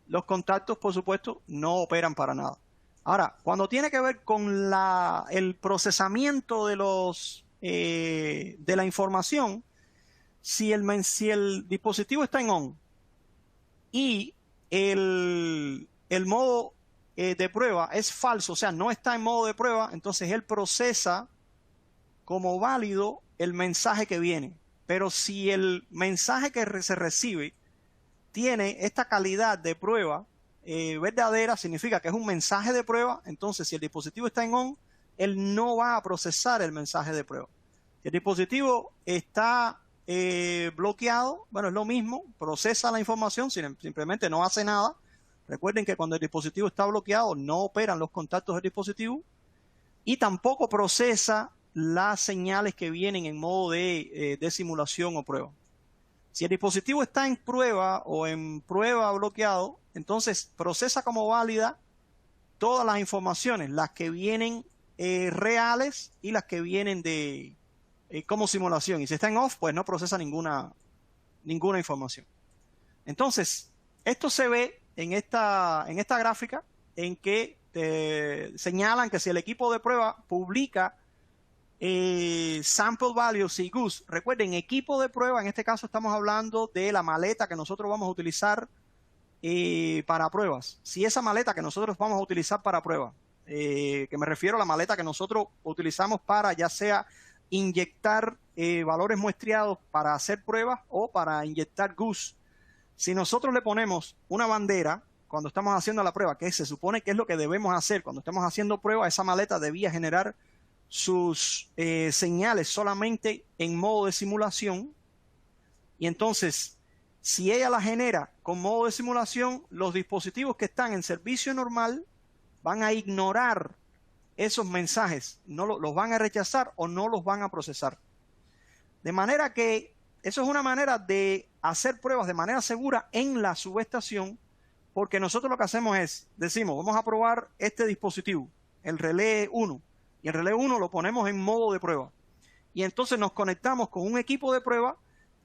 los contactos, por supuesto, no operan para nada. Ahora, cuando tiene que ver con el procesamiento de la información, si el dispositivo está en on y el modo de prueba es falso, o sea, no está en modo de prueba, entonces él procesa como válido el mensaje que viene. Pero si el mensaje que se recibe tiene esta calidad de prueba verdadera, significa que es un mensaje de prueba, entonces si el dispositivo está en on, él no va a procesar el mensaje de prueba. Si el dispositivo está bloqueado, bueno, es lo mismo, procesa la información, simplemente no hace nada. Recuerden que cuando el dispositivo está bloqueado no operan los contactos del dispositivo y tampoco procesa las señales que vienen en modo de simulación o prueba. Si el dispositivo está en prueba o en prueba bloqueado, entonces procesa como válida todas las informaciones, las que vienen reales y las que vienen como simulación. Y si está en off, pues no procesa ninguna información. Entonces, esto se ve en esta gráfica en que señalan que si el equipo de prueba publica sample values y goose, recuerden, equipo de prueba, en este caso estamos hablando de la maleta que nosotros vamos a utilizar para pruebas. Si esa maleta que nosotros vamos a utilizar para pruebas, que me refiero a la maleta que nosotros utilizamos para ya sea inyectar valores muestreados para hacer pruebas o para inyectar goose, si nosotros le ponemos una bandera cuando estamos haciendo la prueba, que se supone que es lo que debemos hacer cuando estamos haciendo prueba, esa maleta debía generar sus señales solamente en modo de simulación, y entonces si ella la genera con modo de simulación, los dispositivos que están en servicio normal van a ignorar esos mensajes, no los van a rechazar o no los van a procesar. De manera que eso es una manera de hacer pruebas de manera segura en la subestación, porque nosotros lo que hacemos es, decimos, vamos a probar este dispositivo, el relé 1, y el relé 1 lo ponemos en modo de prueba. Y entonces nos conectamos con un equipo de prueba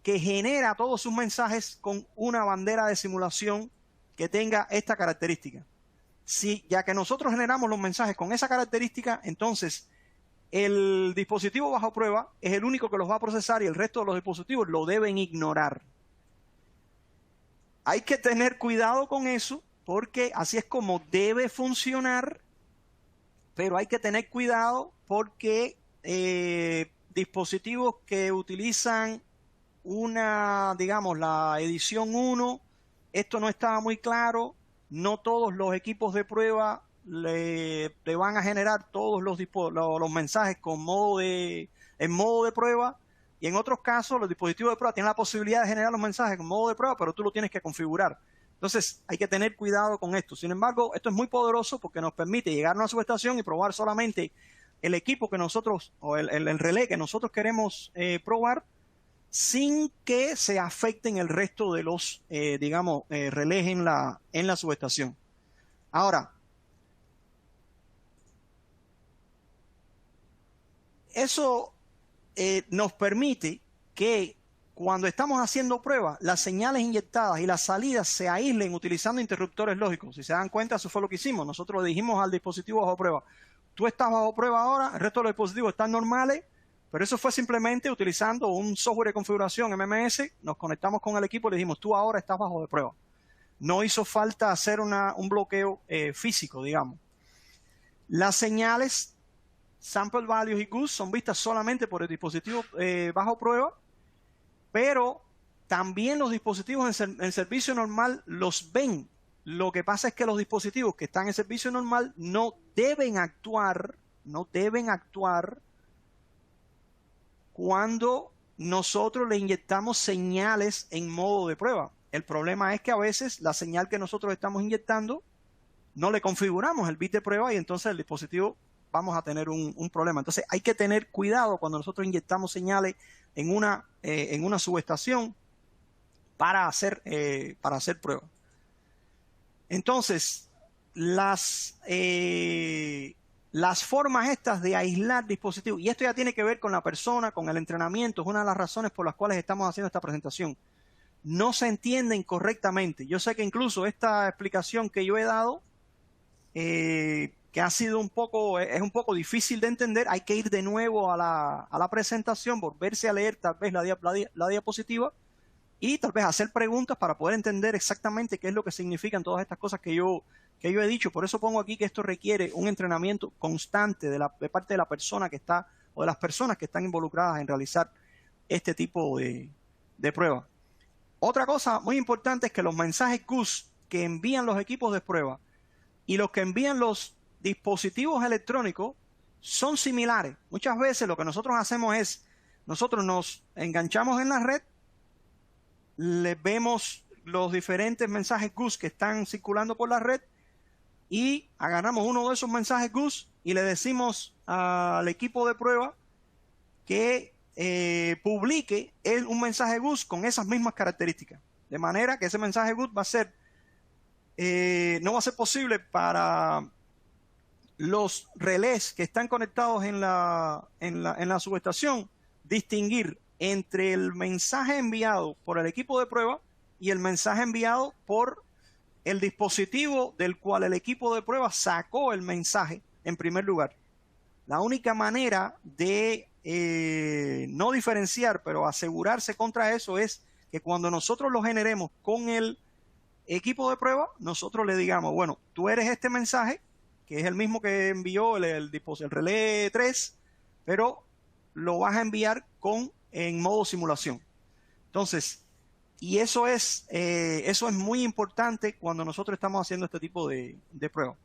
que genera todos sus mensajes con una bandera de simulación que tenga esta característica. Si, ya que nosotros generamos los mensajes con esa característica, entonces el dispositivo bajo prueba es el único que los va a procesar y el resto de los dispositivos lo deben ignorar. Hay que tener cuidado con eso porque así es como debe funcionar, pero hay que tener cuidado porque dispositivos que utilizan digamos, la edición 1, esto no estaba muy claro, no todos los equipos de prueba le van a generar todos los mensajes en modo de prueba, y en otros casos los dispositivos de prueba tienen la posibilidad de generar los mensajes en modo de prueba, pero tú lo tienes que configurar. Entonces hay que tener cuidado con esto. Sin embargo, esto es muy poderoso porque nos permite llegar a una subestación y probar solamente el equipo que nosotros, o el relé que nosotros queremos probar, sin que se afecten el resto de los, digamos, relés en la subestación. Ahora, eso nos permite que cuando estamos haciendo pruebas, las señales inyectadas y las salidas se aíslen utilizando interruptores lógicos. Si se dan cuenta, eso fue lo que hicimos. Nosotros le dijimos al dispositivo bajo prueba, tú estás bajo prueba ahora, el resto de los dispositivos están normales, pero eso fue simplemente utilizando un software de configuración MMS, nos conectamos con el equipo y le dijimos, tú ahora estás bajo de prueba. No hizo falta hacer un bloqueo físico, digamos. Las señales sample values y goose son vistas solamente por el dispositivo bajo prueba, pero también los dispositivos en servicio normal los ven. Lo que pasa es que los dispositivos que están en servicio normal no deben actuar cuando nosotros le inyectamos señales en modo de prueba. El problema es que a veces la señal que nosotros estamos inyectando no le configuramos el bit de prueba y entonces el dispositivo vamos a tener un problema. Entonces hay que tener cuidado cuando nosotros inyectamos señales en una subestación para hacer pruebas. Entonces, las formas estas de aislar dispositivos, y esto ya tiene que ver con la persona, con el entrenamiento, es una de las razones por las cuales estamos haciendo esta presentación. No se entienden correctamente. Yo sé que incluso esta explicación que yo he dado, que ha sido es un poco difícil de entender, hay que ir de nuevo a la presentación, volverse a leer tal vez la diapositiva y tal vez hacer preguntas para poder entender exactamente qué es lo que significan todas estas cosas que yo he dicho. Por eso pongo aquí que esto requiere un entrenamiento constante de parte de la persona que está, o de las personas que están involucradas en realizar este tipo de pruebas. Otra cosa muy importante es que los mensajes GUS que envían los equipos de prueba y los que envían los dispositivos electrónicos son similares. Muchas veces lo que nosotros hacemos es, nosotros nos enganchamos en la red, les vemos los diferentes mensajes GUS que están circulando por la red y agarramos uno de esos mensajes GUS y le decimos al equipo de prueba que publique un mensaje GUS con esas mismas características. De manera que ese mensaje GUS va a ser, no va a ser posible para los relés que están conectados en la subestación distinguir entre el mensaje enviado por el equipo de prueba y el mensaje enviado por el dispositivo del cual el equipo de prueba sacó el mensaje en primer lugar. La única manera de no diferenciar, pero asegurarse contra eso es que cuando nosotros lo generemos con el equipo de prueba, nosotros le digamos, bueno, tú eres este mensaje, que es el mismo que envió el relé 3, pero lo vas a enviar en modo simulación. Entonces, y eso es muy importante cuando nosotros estamos haciendo este tipo de pruebas.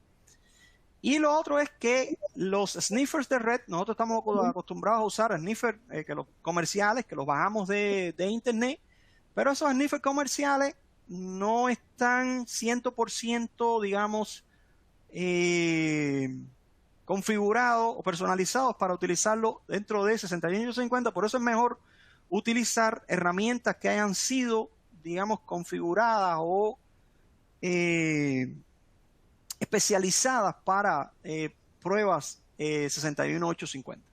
Y lo otro es que los sniffers de red, nosotros estamos acostumbrados a usar sniffers que los comerciales, que los bajamos de internet, pero esos sniffers comerciales no están 100%, digamos, configurados o personalizados para utilizarlo dentro de 61850. Por eso es mejor utilizar herramientas que hayan sido, digamos, configuradas o especializadas para pruebas 61850.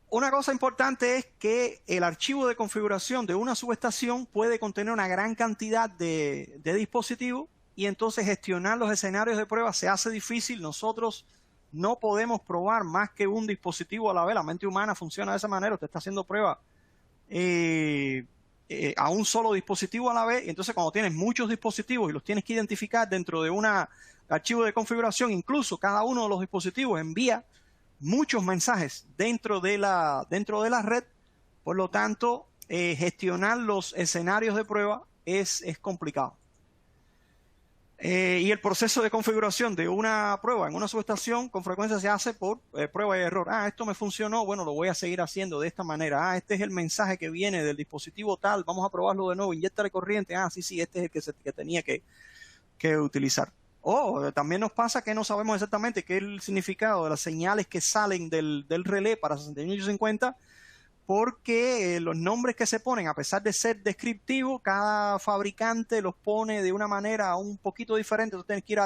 Una cosa importante es que el archivo de configuración de una subestación puede contener una gran cantidad de dispositivos y entonces gestionar los escenarios de prueba se hace difícil. Nosotros no podemos probar más que un dispositivo a la vez. La mente humana funciona de esa manera. Usted está haciendo prueba a un solo dispositivo a la vez. Y entonces cuando tienes muchos dispositivos y los tienes que identificar dentro de un archivo de configuración, incluso cada uno de los dispositivos envía muchos mensajes dentro de la red. Por lo tanto, gestionar los escenarios de prueba es complicado. Y el proceso de configuración de una prueba en una subestación con frecuencia se hace por prueba y error. Esto me funcionó, bueno, lo voy a seguir haciendo de esta manera. Este es el mensaje que viene del dispositivo tal, vamos a probarlo de nuevo, inyéctale corriente. Sí, este es el que tenía que utilizar. También nos pasa que no sabemos exactamente qué es el significado de las señales que salen del relé para 61850, porque los nombres que se ponen, a pesar de ser descriptivos, cada fabricante los pone de una manera un poquito diferente. Entonces tienes que ir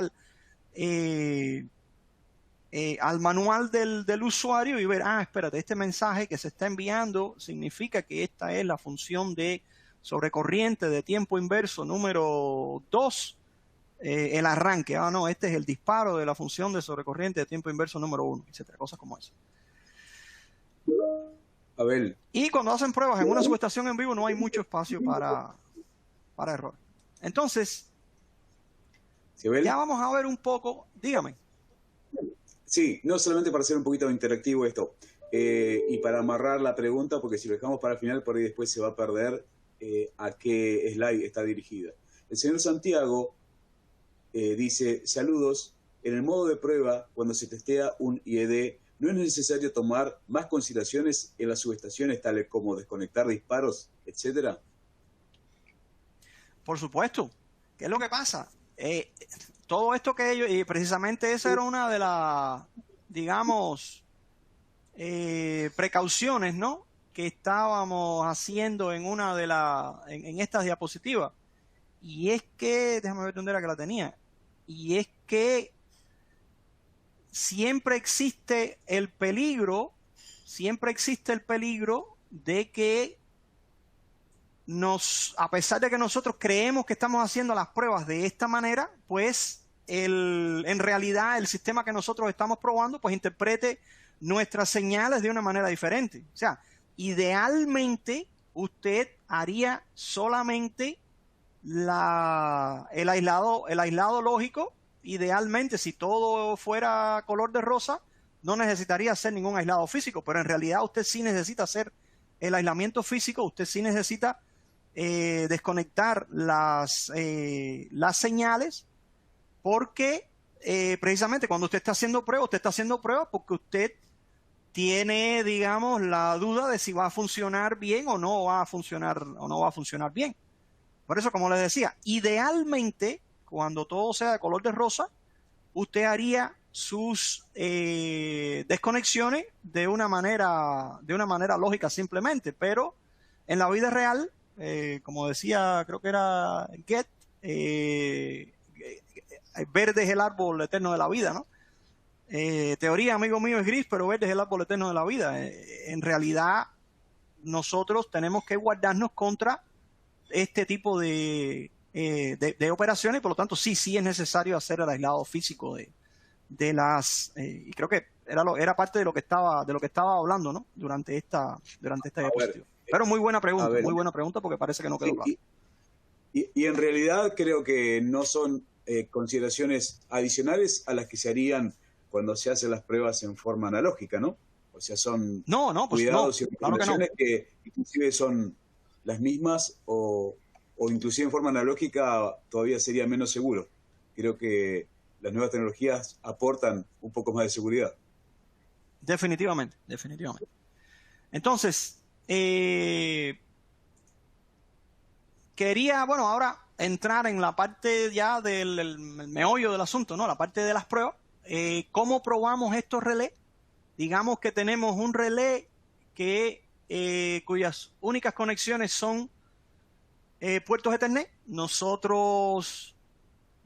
al manual del usuario y ver, espérate, este mensaje que se está enviando significa que esta es la función de sobrecorriente de tiempo inverso número 2, el arranque. No, este es el disparo de la función de sobrecorriente de tiempo inverso número 1, etcétera, cosas como eso. Abel. Y cuando hacen pruebas en una subestación en vivo no hay mucho espacio para error. Entonces, ¿Sí, Abel? ya vamos a ver un poco, dígame. Sí, no solamente para hacer un poquito interactivo esto, y para amarrar la pregunta, porque si lo dejamos para el final, por ahí después se va a perder a qué slide está dirigida. El señor Santiago dice, saludos, en el modo de prueba, cuando se testea un IED, ¿no es necesario tomar más consideraciones en las subestaciones, tales como desconectar disparos, etcétera? Por supuesto. ¿Qué es lo que pasa? Todo esto que ellos, y precisamente esa era una de las, digamos, precauciones, ¿no?, que estábamos haciendo en una de en estas diapositivas. Y es que, déjame ver dónde era que la tenía, y es que siempre existe el peligro de que a pesar de que nosotros creemos que estamos haciendo las pruebas de esta manera, pues en realidad el sistema que nosotros estamos probando pues interprete nuestras señales de una manera diferente. O sea, idealmente usted haría solamente el aislado lógico. Idealmente, si todo fuera color de rosa, no necesitaría hacer ningún aislado físico, pero en realidad usted sí necesita hacer el aislamiento físico, usted sí necesita desconectar las señales, porque precisamente cuando usted está haciendo pruebas porque usted tiene, digamos, la duda de si va a funcionar bien o no va a funcionar bien. Por eso, como les decía, idealmente, cuando todo sea de color de rosa, usted haría sus desconexiones de una manera lógica simplemente, pero en la vida real, como decía, creo que era Goethe, verde es el árbol eterno de la vida, ¿no? Teoría, amigo mío, es gris, pero verde es el árbol eterno de la vida. En realidad, nosotros tenemos que guardarnos contra este tipo de operaciones, y por lo tanto sí es necesario hacer el aislado físico de las y creo que era parte de lo que estaba hablando, ¿no?, durante esta diapositiva. Pero muy buena pregunta, porque parece que no quedó claro. Y en realidad creo que no son consideraciones adicionales a las que se harían cuando se hacen las pruebas en forma analógica, ¿no? O sea, son cuidados y recomendaciones que inclusive son las mismas, o inclusive en forma analógica todavía sería menos seguro. Creo que las nuevas tecnologías aportan un poco más de seguridad. Definitivamente. Entonces, quería, ahora entrar en la parte ya del meollo del asunto, ¿no?, la parte de las pruebas. ¿Cómo probamos estos relés? Digamos que tenemos un relé cuyas únicas conexiones son puertos Ethernet. Nosotros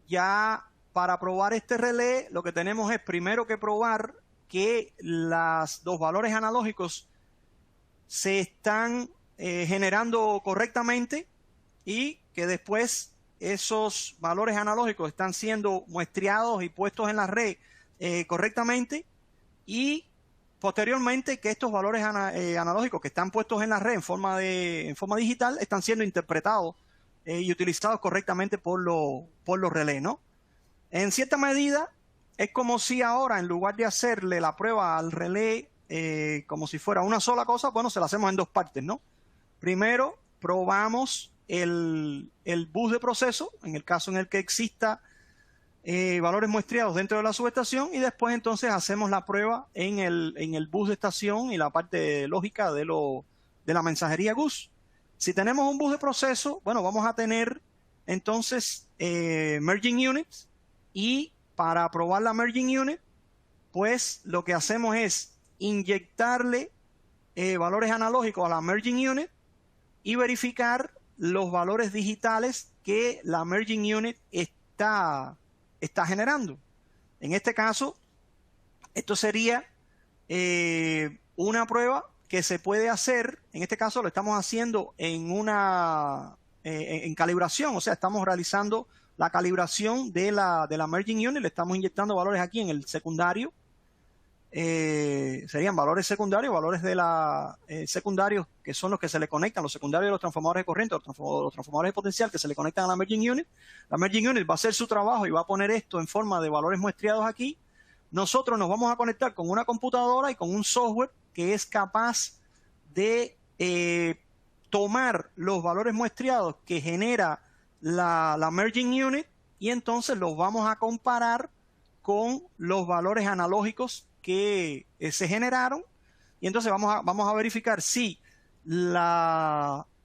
ya, para probar este relé, lo que tenemos es primero que probar que los valores analógicos se están generando correctamente, y que después esos valores analógicos están siendo muestreados y puestos en la red correctamente, y posteriormente que estos valores analógicos que están puestos en la red en forma digital están siendo interpretados y utilizados correctamente por los relés, ¿no? En cierta medida es como si ahora, en lugar de hacerle la prueba al relé como si fuera una sola cosa, se la hacemos en dos partes, ¿no? Primero probamos el bus de proceso, en el caso en el que exista valores muestreados dentro de la subestación, y después entonces hacemos la prueba en el bus de estación y la parte lógica de la mensajería GUS. Si tenemos un bus de proceso, vamos a tener entonces merging units, y para probar la merging unit, pues lo que hacemos es inyectarle valores analógicos a la merging unit y verificar los valores digitales que la merging unit está generando. En este caso, esto sería una prueba que se puede hacer. En este caso lo estamos haciendo en calibración, o sea, estamos realizando la calibración de la merging unit. Le estamos inyectando valores aquí en el secundario. Serían valores secundarios, valores de la secundarios, que son los que se le conectan, los secundarios de los transformadores de corriente, los transformadores de potencial que se le conectan a la merging unit. La merging unit va a hacer su trabajo y va a poner esto en forma de valores muestreados aquí. Nosotros nos vamos a conectar con una computadora y con un software que es capaz de tomar los valores muestreados que genera la merging unit, y entonces los vamos a comparar con los valores analógicos que se generaron, y entonces vamos a verificar si los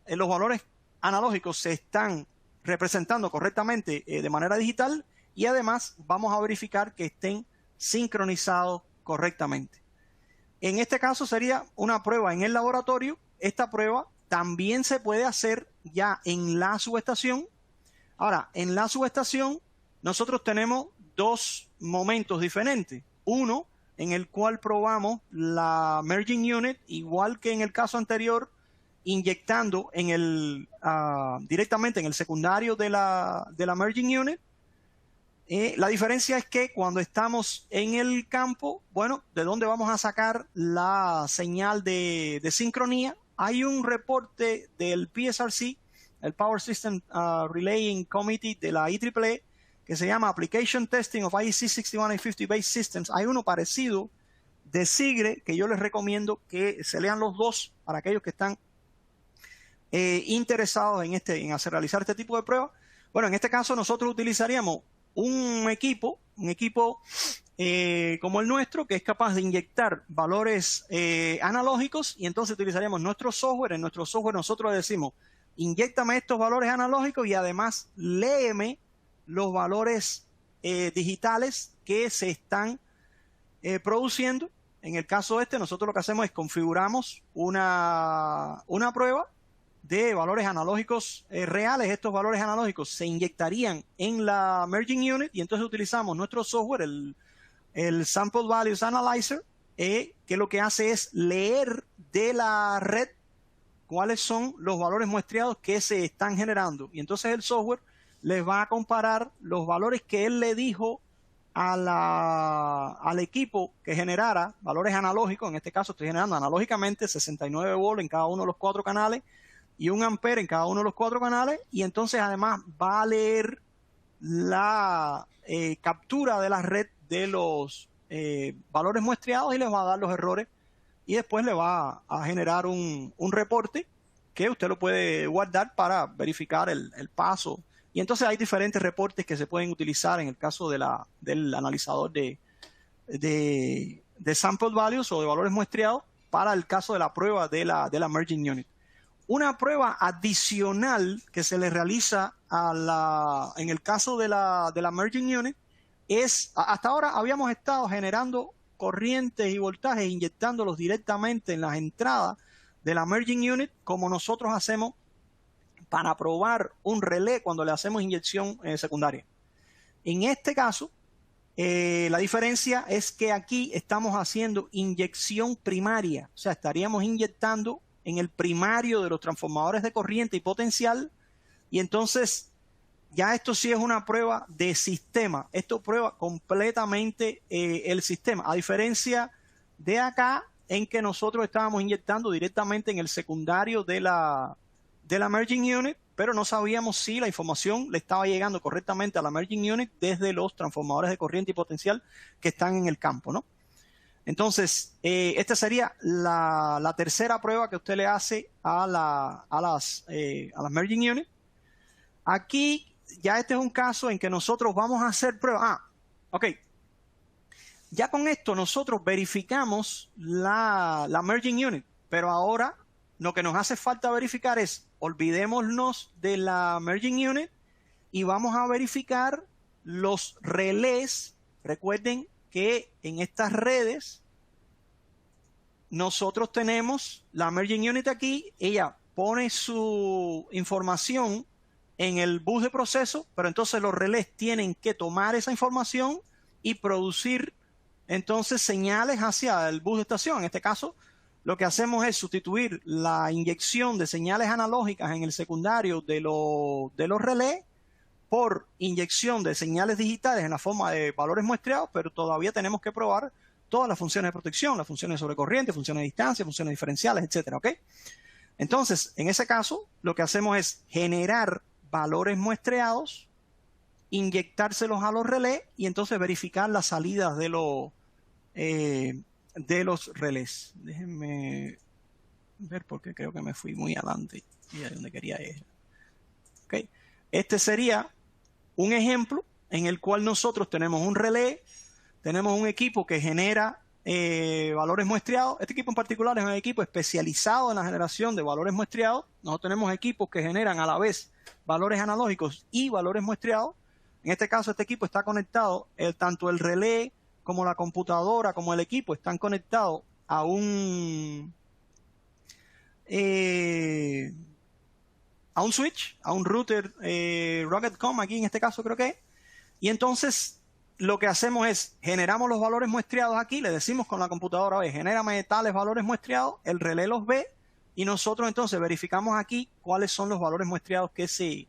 valores analógicos se están representando correctamente de manera digital, y además vamos a verificar que estén sincronizados correctamente. En este caso sería una prueba en el laboratorio. Esta prueba también se puede hacer ya en la subestación. Ahora, en la subestación nosotros tenemos dos momentos diferentes. Uno en el cual probamos la merging unit, igual que en el caso anterior, inyectando directamente en el secundario de la merging unit. La diferencia es que cuando estamos en el campo, bueno, ¿de dónde vamos a sacar la señal de sincronía? Hay un reporte del PSRC, el Power System Relaying Committee de la IEEE, que se llama Application Testing of IEC 61850 Base Systems. Hay uno parecido de SIGRE que yo les recomiendo que se lean los dos para aquellos que están interesados en realizar este tipo de pruebas. Bueno, en este caso nosotros utilizaríamos un equipo como el nuestro, que es capaz de inyectar valores analógicos, y entonces utilizaríamos nuestro software. En nuestro software nosotros le decimos, inyéctame estos valores analógicos y además léeme los valores digitales que se están produciendo. En el caso nosotros lo que hacemos es configuramos una prueba de valores analógicos reales. Estos valores analógicos se inyectarían en la merging unit, y entonces utilizamos nuestro software, el Sample Values Analyzer, que lo que hace es leer de la red cuáles son los valores muestreados que se están generando, y entonces el software les va a comparar los valores que él le dijo al equipo que generara valores analógicos. En este caso estoy generando analógicamente 69 volts en cada uno de los 4 canales y 1 ampere en cada uno de los 4 canales, y entonces además va a leer la captura de la red de los valores muestreados y les va a dar los errores, y después le va a generar un reporte que usted lo puede guardar para verificar el paso. Y entonces hay diferentes reportes que se pueden utilizar en el caso del analizador de sample values o de valores muestreados para el caso de la prueba de la merging unit. Una prueba adicional que se le realiza en el caso de la merging unit es, hasta ahora habíamos estado generando corrientes y voltajes, inyectándolos directamente en las entradas de la merging unit, como nosotros hacemos para probar un relé cuando le hacemos inyección secundaria. En este caso, la diferencia es que aquí estamos haciendo inyección primaria, o sea, estaríamos inyectando en el primario de los transformadores de corriente y potencial, y entonces ya esto sí es una prueba de sistema. Esto prueba completamente el sistema, a diferencia de acá, en que nosotros estábamos inyectando directamente en el secundario de la merging unit, pero no sabíamos si la información le estaba llegando correctamente a la merging unit desde los transformadores de corriente y potencial que están en el campo, ¿no? Entonces, esta sería la tercera prueba que usted le hace a las merging unit. Aquí ya este es un caso en que nosotros vamos a hacer pruebas. Ok. Ya con esto nosotros verificamos la merging unit, pero ahora lo que nos hace falta verificar es, olvidémonos de la merging unit y vamos a verificar los relés. Recuerden que en estas redes nosotros tenemos la merging unit aquí, ella pone su información en el bus de proceso, pero entonces los relés tienen que tomar esa información y producir entonces señales hacia el bus de estación. En este caso, lo que hacemos es sustituir la inyección de señales analógicas en el secundario de los relés por inyección de señales digitales en la forma de valores muestreados, pero todavía tenemos que probar todas las funciones de protección, las funciones sobre corriente, funciones de distancia, funciones diferenciales, etcétera, ¿ok? Entonces, en ese caso, lo que hacemos es generar valores muestreados, inyectárselos a los relés y entonces verificar las salidas de los relés. Déjenme ver porque creo que me fui muy adelante y a donde quería ir. ¿Okay? Este sería un ejemplo en el cual nosotros tenemos un relé, tenemos un equipo que genera valores muestreados. Este equipo en particular es un equipo especializado en la generación de valores muestreados. Nosotros tenemos equipos que generan a la vez valores analógicos y valores muestreados. En este caso, este equipo está conectado, tanto el relé como la computadora, como el equipo, están conectados a un switch, a un router RocketCom, aquí en este caso creo que es. Y entonces lo que hacemos es, generamos los valores muestreados aquí, le decimos con la computadora, oye, genérame tales valores muestreados, el relé los ve y nosotros entonces verificamos aquí cuáles son los valores muestreados que se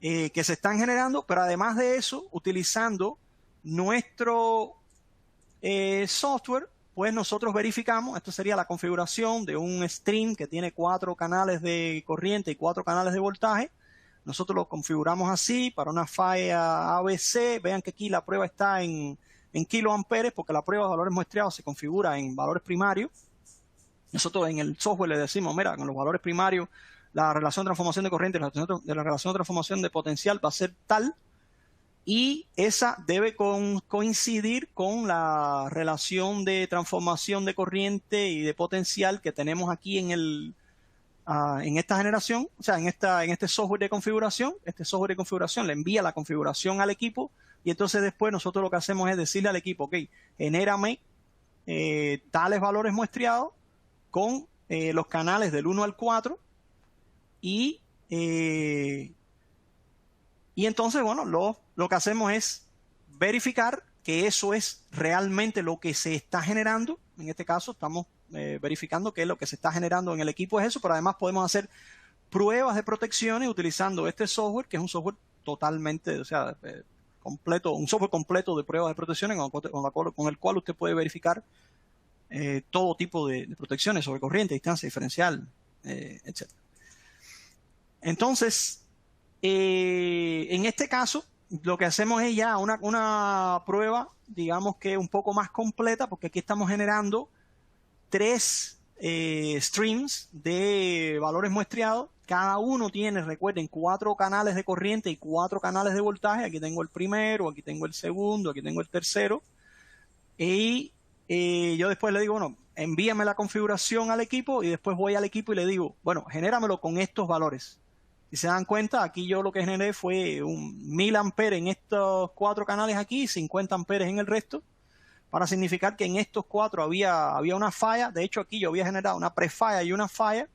están generando, pero además de eso, utilizando nuestro software, pues nosotros verificamos, esto sería la configuración de un stream que tiene 4 canales de corriente y 4 canales de voltaje. Nosotros lo configuramos así para una falla ABC. Vean que aquí la prueba está en kiloamperes porque la prueba de valores muestreados se configura en valores primarios. Nosotros en el software le decimos, mira, con los valores primarios, la relación de transformación de corriente, la relación de transformación de potencial va a ser tal, y esa debe coincidir con la relación de transformación de corriente y de potencial que tenemos aquí en esta generación, o sea, en este software de configuración. Este software de configuración le envía la configuración al equipo y entonces después nosotros lo que hacemos es decirle al equipo, ok, genérame tales valores muestreados con los canales del 1 al 4 y entonces, bueno, lo que hacemos es verificar que eso es realmente lo que se está generando. En este caso estamos verificando que lo que se está generando en el equipo es eso, pero además podemos hacer pruebas de protecciones utilizando este software, que es un software totalmente, o sea, completo, un software completo de pruebas de protecciones con el cual usted puede verificar todo tipo de protecciones sobre corriente, distancia, diferencial, etc. Entonces, en este caso, lo que hacemos es ya una prueba, digamos que un poco más completa, porque aquí estamos generando 3 streams de valores muestreados. Cada uno tiene, recuerden, 4 canales de corriente y 4 canales de voltaje. Aquí tengo el primero, aquí tengo el segundo, aquí tengo el tercero. Y yo después le digo, bueno, envíame la configuración al equipo y después voy al equipo y le digo, bueno, genéramelo con estos valores. Si se dan cuenta, aquí yo lo que generé fue un 1000 amperes en estos 4 canales aquí y 50 amperes en el resto, para significar que en estos 4 había una falla. De hecho, aquí yo había generado una prefalla y una falla,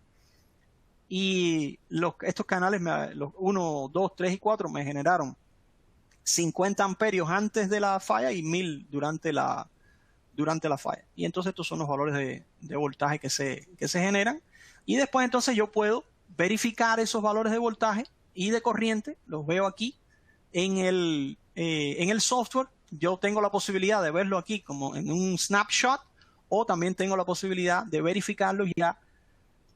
y estos canales, los 1, 2, 3 y 4, me generaron 50 amperios antes de la falla y 1000 durante la falla. Y entonces estos son los valores de voltaje que se generan. Y después entonces yo puedo verificar esos valores de voltaje y de corriente. Los veo aquí en el software. Yo tengo la posibilidad de verlo aquí como en un snapshot, o también tengo la posibilidad de verificarlos ya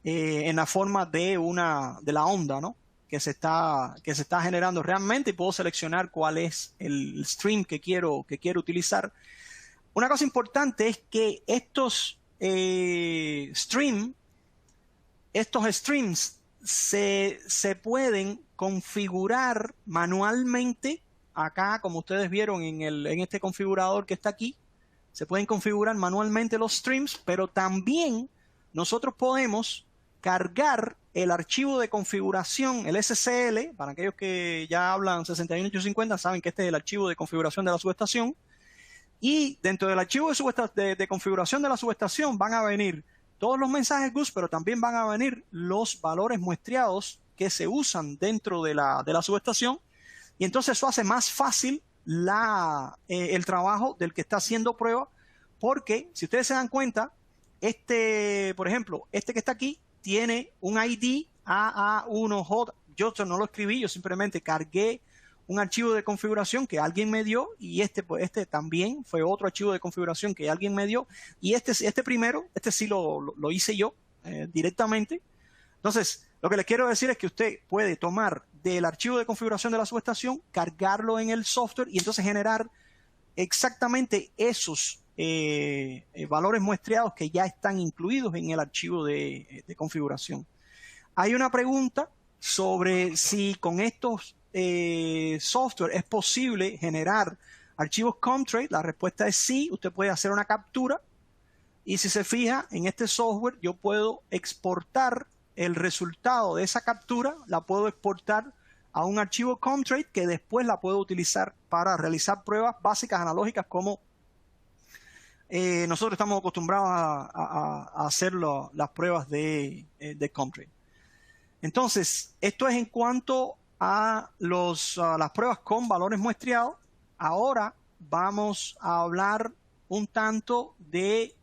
en la forma de la onda, ¿no?, que se está generando realmente, y puedo seleccionar cuál es el stream que quiero utilizar. Una cosa importante es que estos streams se pueden configurar manualmente. Acá, como ustedes vieron en este configurador que está aquí, se pueden configurar manualmente los streams, pero también nosotros podemos cargar el archivo de configuración, el SCL. Para aquellos que ya hablan 61850, saben que este es el archivo de configuración de la subestación. Y dentro del archivo de configuración de la subestación van a venir todos los mensajes GUS, pero también van a venir los valores muestreados que se usan dentro de la subestación. Y entonces eso hace más fácil el trabajo del que está haciendo prueba, porque si ustedes se dan cuenta, por ejemplo, este que está aquí tiene un ID AA1J. Yo no lo escribí, yo simplemente cargué un archivo de configuración que alguien me dio, y pues, este también fue otro archivo de configuración que alguien me dio, y este primero, este sí lo hice yo directamente. Entonces, lo que les quiero decir es que usted puede tomar del archivo de configuración de la subestación, cargarlo en el software y entonces generar exactamente esos valores muestreados que ya están incluidos en el archivo de configuración. Hay una pregunta sobre si con estos software es posible generar archivos Comtrade. La respuesta es sí. Usted puede hacer una captura y si se fija en este software yo puedo exportar el resultado de esa captura, la puedo exportar a un archivo Comtrade que después la puedo utilizar para realizar pruebas básicas analógicas como nosotros estamos acostumbrados a hacer las pruebas de Comtrade. Entonces, esto es en cuanto a las pruebas con valores muestreados. Ahora vamos a hablar un tanto de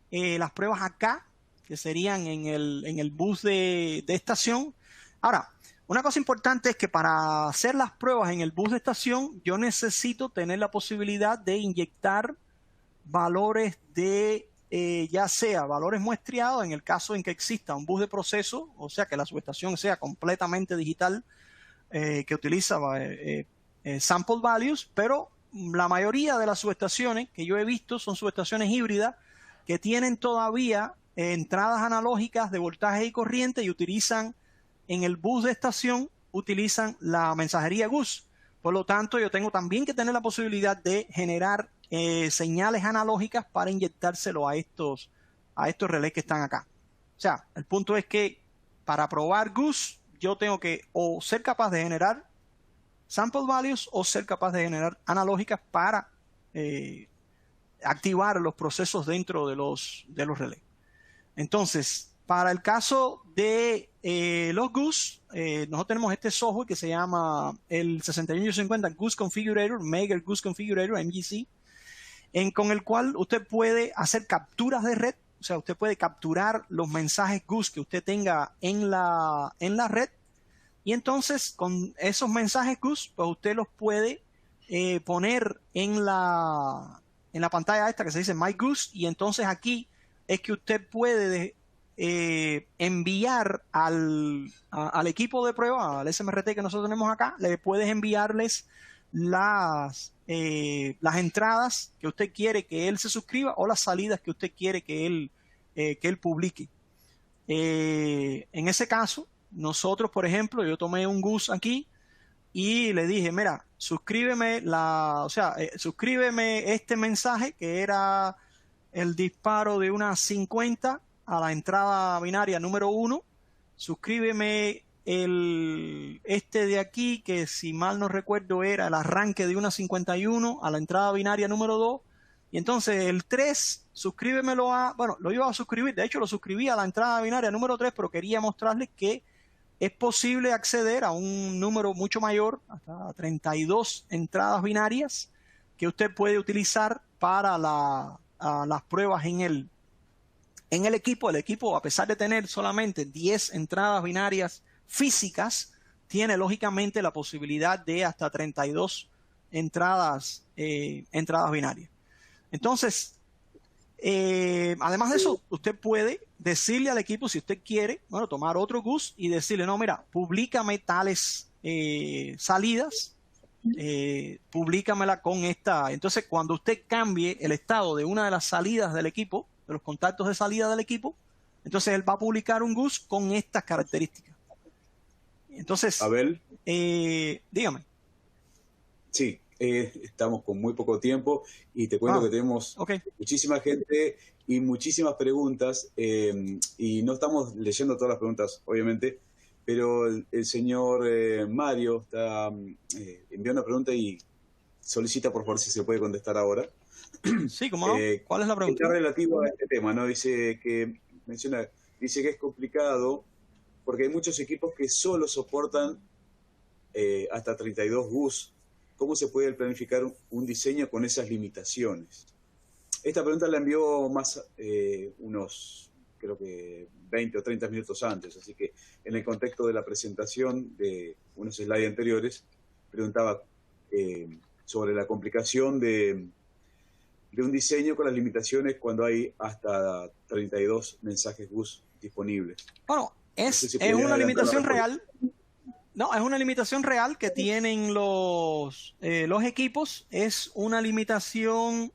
las pruebas acá, que serían en el bus de estación. Ahora, una cosa importante es que para hacer las pruebas en el bus de estación, yo necesito tener la posibilidad de inyectar valores de, ya sea valores muestreados, en el caso en que exista un bus de proceso, o sea que la subestación sea completamente digital, que utiliza sample values, pero la mayoría de las subestaciones que yo he visto son subestaciones híbridas que tienen todavía entradas analógicas de voltaje y corriente y utilizan en el bus de estación, utilizan la mensajería GUS. Por lo tanto, yo tengo también que tener la posibilidad de generar señales analógicas para inyectárselo a estos relés que están acá. O sea, el punto es que para probar GUS, yo tengo que o ser capaz de generar sample values o ser capaz de generar analógicas para activar los procesos dentro de los relés. Entonces, para el caso de los GUS, nosotros tenemos este software que se llama el 6150 GUS Configurator, Maker GUS Configurator, MGC, con el cual usted puede hacer capturas de red. O sea, usted puede capturar los mensajes GUS que usted tenga en la red, y entonces con esos mensajes GUS, pues usted los puede poner en la pantalla esta que se dice My GUS, y entonces aquí es que usted puede enviar al equipo de prueba, al SMRT que nosotros tenemos acá, le puedes enviarles las entradas que usted quiere que él se suscriba o las salidas que usted quiere que él publique. En ese caso, nosotros, por ejemplo, yo tomé un GUS aquí y le dije, mira, suscríbeme suscríbeme este mensaje que era el disparo de una 50 a la entrada binaria número 1, suscríbeme este de aquí, que si mal no recuerdo era el arranque de una 51 a la entrada binaria número 2, y entonces el 3, suscríbemelo lo iba a suscribir, de hecho lo suscribí a la entrada binaria número 3, pero quería mostrarles que es posible acceder a un número mucho mayor, hasta 32 entradas binarias, que usted puede utilizar para las pruebas en el equipo. El equipo, a pesar de tener solamente 10 entradas binarias físicas, tiene lógicamente la posibilidad de hasta 32 entradas binarias. Entonces, además de eso, usted puede decirle al equipo, si usted quiere, tomar otro GUS y decirle, no, mira, publícame tales salidas, publícamela con esta. Entonces, cuando usted cambie el estado de una de las salidas del equipo, de los contactos de salida del equipo, entonces él va a publicar un GUS con estas características. Entonces, Abel, dígame. Sí, estamos con muy poco tiempo y te cuento que tenemos muchísima gente y muchísimas preguntas, y no estamos leyendo todas las preguntas, obviamente, pero el señor Mario está enviando una pregunta y solicita por favor si se puede contestar ahora. Sí, ¿cómo no? ¿Cuál es la pregunta? Está relativo a este tema, ¿no? Dice que es complicado porque hay muchos equipos que solo soportan hasta 32 GUS. ¿Cómo se puede planificar un diseño con esas limitaciones? Esta pregunta la envió más unos, creo que 20 o 30 minutos antes, así que en el contexto de la presentación de unos slides anteriores, preguntaba sobre la complicación de un diseño con las limitaciones cuando hay hasta 32 mensajes GUS disponibles. Bueno, No sé si es podrían una adelantar la limitación respuesta. real. No, es una limitación real que tienen los equipos. Es una limitación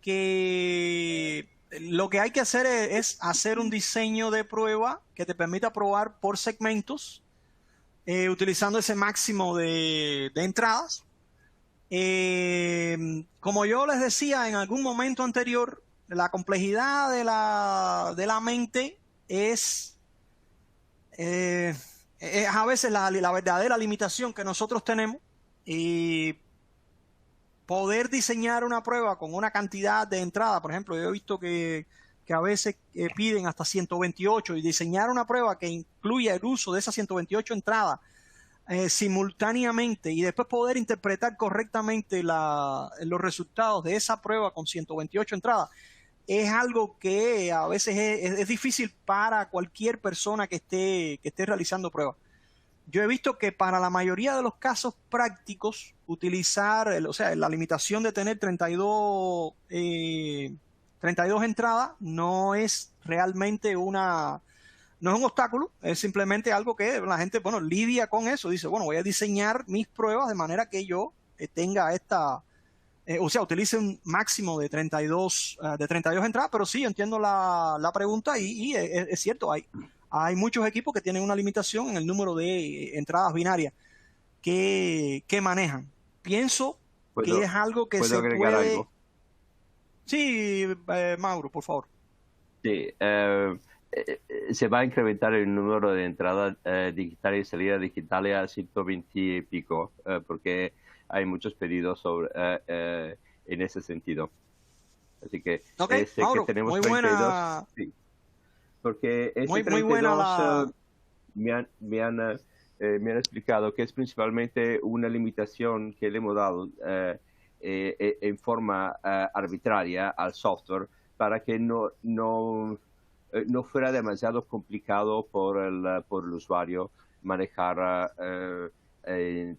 que lo que hay que hacer es hacer un diseño de prueba que te permita probar por segmentos, utilizando ese máximo de entradas. Como yo les decía en algún momento anterior, la complejidad de la mente es a veces la verdadera limitación que nosotros tenemos, y poder diseñar una prueba con una cantidad de entradas. Por ejemplo, yo he visto que a veces piden hasta 128, y diseñar una prueba que incluya el uso de esas 128 entradas simultáneamente, y después poder interpretar correctamente los resultados de esa prueba con 128 entradas, es algo que a veces es difícil para cualquier persona que esté realizando pruebas. Yo he visto que para la mayoría de los casos prácticos, utilizar, la limitación de tener 32 entradas no es realmente no es un obstáculo, es simplemente algo que la gente, lidia con eso. Dice, voy a diseñar mis pruebas de manera que yo tenga utilice un máximo de 32 entradas. Pero sí, yo entiendo la pregunta, y es cierto, hay muchos equipos que tienen una limitación en el número de entradas binarias que manejan. Pienso que es algo que ¿puedo se agregar puede... algo? Sí, Mauro, por favor. Sí, se va a incrementar el número de entradas digitales y salidas digitales a 120 y pico, porque hay muchos pedidos en ese sentido. Así que Okay, sé Mauro, que tenemos muy 32. buena. Sí, porque ese Muy 32 buena me han explicado que es principalmente una limitación que le hemos dado en forma arbitraria al software, para que no fuera demasiado complicado por el usuario manejar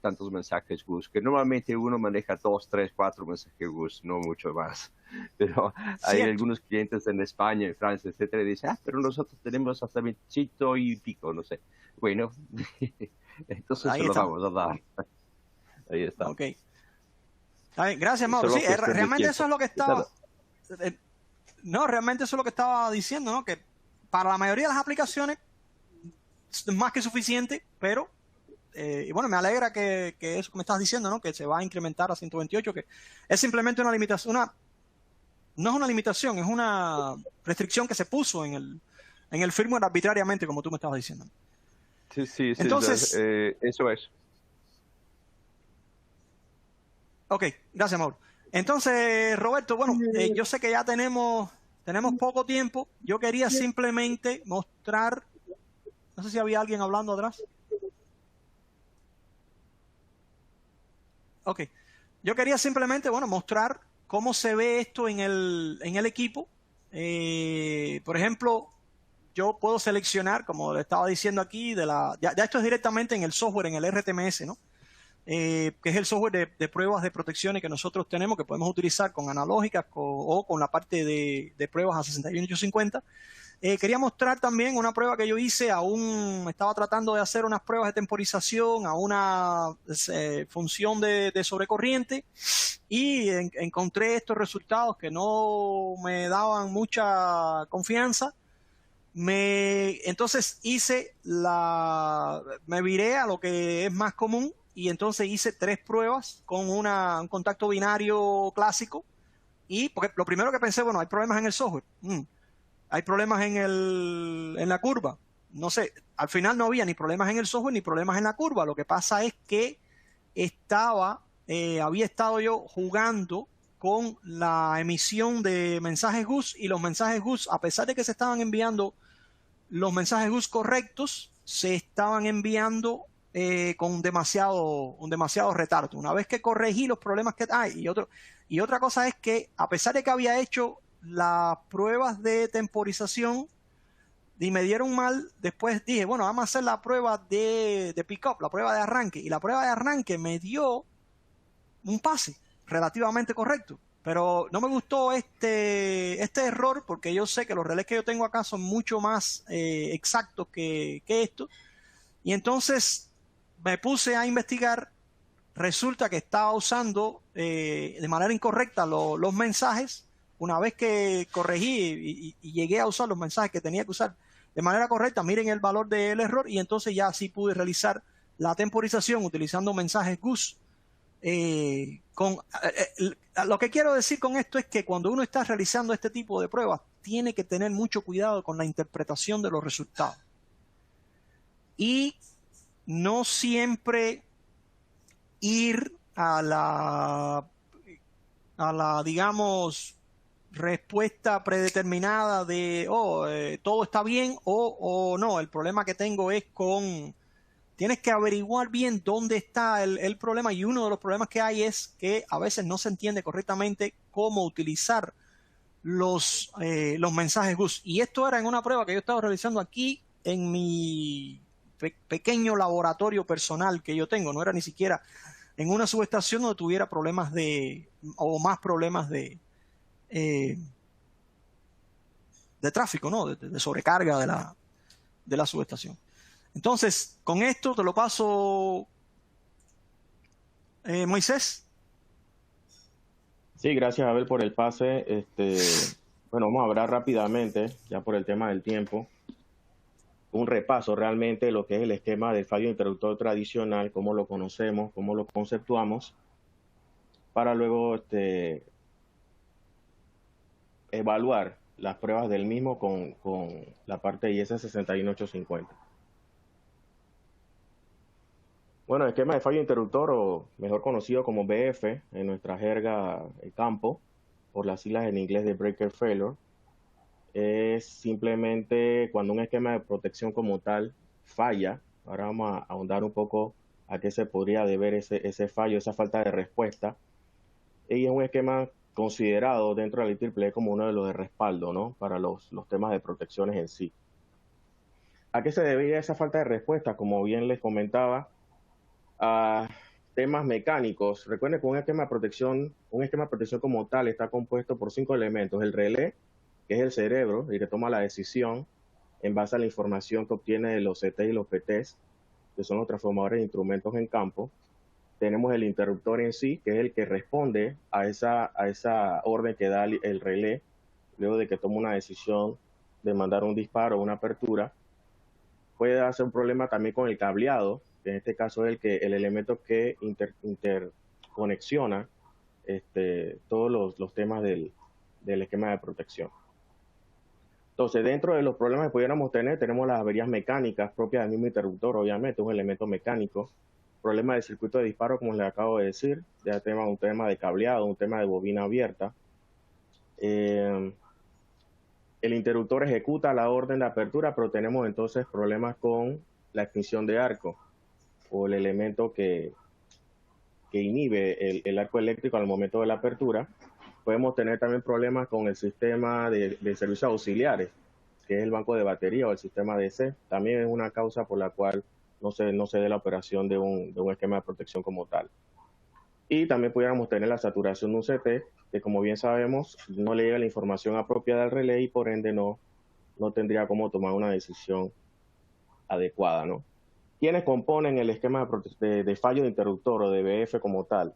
tantos mensajes GUS, que normalmente uno maneja 2, 3, 4 mensajes GUS, no mucho más. Pero hay Cierto. algunos clientes en España, en Francia, etcétera, y dicen, pero nosotros tenemos hasta 20 y pico, no sé. Bueno, entonces Ahí se lo está. vamos a dar. Ahí está. Ok. Gracias, Mauro. Solo Sí, cuestión de realmente tiempo. eso es lo que estaba... No, realmente eso es lo que estaba diciendo, ¿no? Que para la mayoría de las aplicaciones es más que suficiente, pero... y me alegra que eso que me estás diciendo, ¿no? Que se va a incrementar a 128, que es simplemente una limitación, no es una limitación, es una restricción que se puso en el firmware arbitrariamente, como tú me estabas diciendo. Sí, Entonces, eso es. ok, gracias, Mauro. Entonces, Roberto, yo sé que ya tenemos poco tiempo. Yo quería simplemente mostrar, no sé si había alguien hablando atrás. Ok, yo quería simplemente, mostrar cómo se ve esto en el equipo. Por ejemplo, yo puedo seleccionar, como le estaba diciendo aquí, ya esto es directamente en el software, en el RTMS, ¿no? Que es el software de pruebas de protecciones que nosotros tenemos, que podemos utilizar con analógicas o con la parte de pruebas a 61850. Quería mostrar también una prueba que yo hice. Estaba tratando de hacer unas pruebas de temporización a una función de sobrecorriente, y encontré estos resultados que no me daban mucha confianza. Entonces me viré a lo que es más común, y entonces hice 3 pruebas con un contacto binario clásico. Y porque lo primero que pensé, hay problemas en el software. Hay problemas en la curva. No sé, al final no había ni problemas en el software ni problemas en la curva. Lo que pasa es que había estado yo jugando con la emisión de mensajes GUS, y los mensajes GUS, a pesar de que se estaban enviando los mensajes GUS correctos, se estaban enviando con un demasiado retardo. Una vez que corregí los problemas que hay, y otra cosa es que, a pesar de que había hecho las pruebas de temporización y me dieron mal, después dije, vamos a hacer la prueba de pick-up, la prueba de arranque, y la prueba de arranque me dio un pase relativamente correcto. Pero no me gustó este error, porque yo sé que los relés que yo tengo acá son mucho más exactos que esto. Y entonces me puse a investigar. Resulta que estaba usando de manera incorrecta los mensajes. Una vez que corregí y llegué a usar los mensajes que tenía que usar de manera correcta, miren el valor del error, y entonces ya así pude realizar la temporización utilizando mensajes GUS. Lo que quiero decir con esto es que cuando uno está realizando este tipo de pruebas, tiene que tener mucho cuidado con la interpretación de los resultados. Y no siempre ir a la digamos, respuesta predeterminada de todo está bien o no, el problema que tengo es tienes que averiguar bien dónde está el problema, y uno de los problemas que hay es que a veces no se entiende correctamente cómo utilizar los mensajes GUS. Y esto era en una prueba que yo estaba realizando aquí en mi pequeño laboratorio personal que yo tengo. No era ni siquiera en una subestación donde tuviera problemas más problemas de tráfico, ¿no? De sobrecarga de la subestación. Entonces, con esto te lo paso, Moisés. Sí, gracias Abel por el pase. Bueno, vamos a hablar rápidamente, ya por el tema del tiempo, un repaso realmente de lo que es el esquema del fallo interruptor tradicional, cómo lo conocemos, cómo lo conceptuamos, para luego evaluar las pruebas del mismo con la parte IS 61850. Bueno, el esquema de fallo interruptor, o mejor conocido como BF en nuestra jerga campo, por las siglas en inglés de Breaker Failure, es simplemente cuando un esquema de protección como tal falla. Ahora vamos a ahondar un poco a qué se podría deber ese fallo, esa falta de respuesta. Y es un esquema considerado dentro de la IEEE como uno de los de respaldo, ¿no? Para los temas de protecciones en sí. ¿A qué se debía esa falta de respuesta? Como bien les comentaba, a temas mecánicos. Recuerden que un esquema de protección como tal está compuesto por 5 elementos: el relé, que es el cerebro, y que toma la decisión en base a la información que obtiene de los CT y los PTs, que son los transformadores de instrumentos en campo. Tenemos el interruptor en sí, que es el que responde a esa orden que da el relé, luego de que toma una decisión de mandar un disparo o una apertura. Puede darse un problema también con el cableado, que en este caso es el elemento que interconexiona todos los temas del esquema de protección. Entonces, dentro de los problemas que pudiéramos tener, tenemos las averías mecánicas propias del mismo interruptor, obviamente, es un elemento mecánico. Problema del circuito de disparo, como les acabo de decir, ya tenemos un tema de cableado, un tema de bobina abierta. El interruptor ejecuta la orden de apertura, pero tenemos entonces problemas con la extinción de arco, o el elemento que inhibe el arco eléctrico al momento de la apertura. Podemos tener también problemas con el sistema de servicios auxiliares, que es el banco de batería o el sistema DC. También es una causa por la cual no se dé la operación de un esquema de protección como tal. Y también pudiéramos tener la saturación de un CT, que como bien sabemos, no le llega la información apropiada al relé y por ende no tendría cómo tomar una decisión adecuada, ¿no? ¿Quiénes componen el esquema de fallo de interruptor o de BF como tal?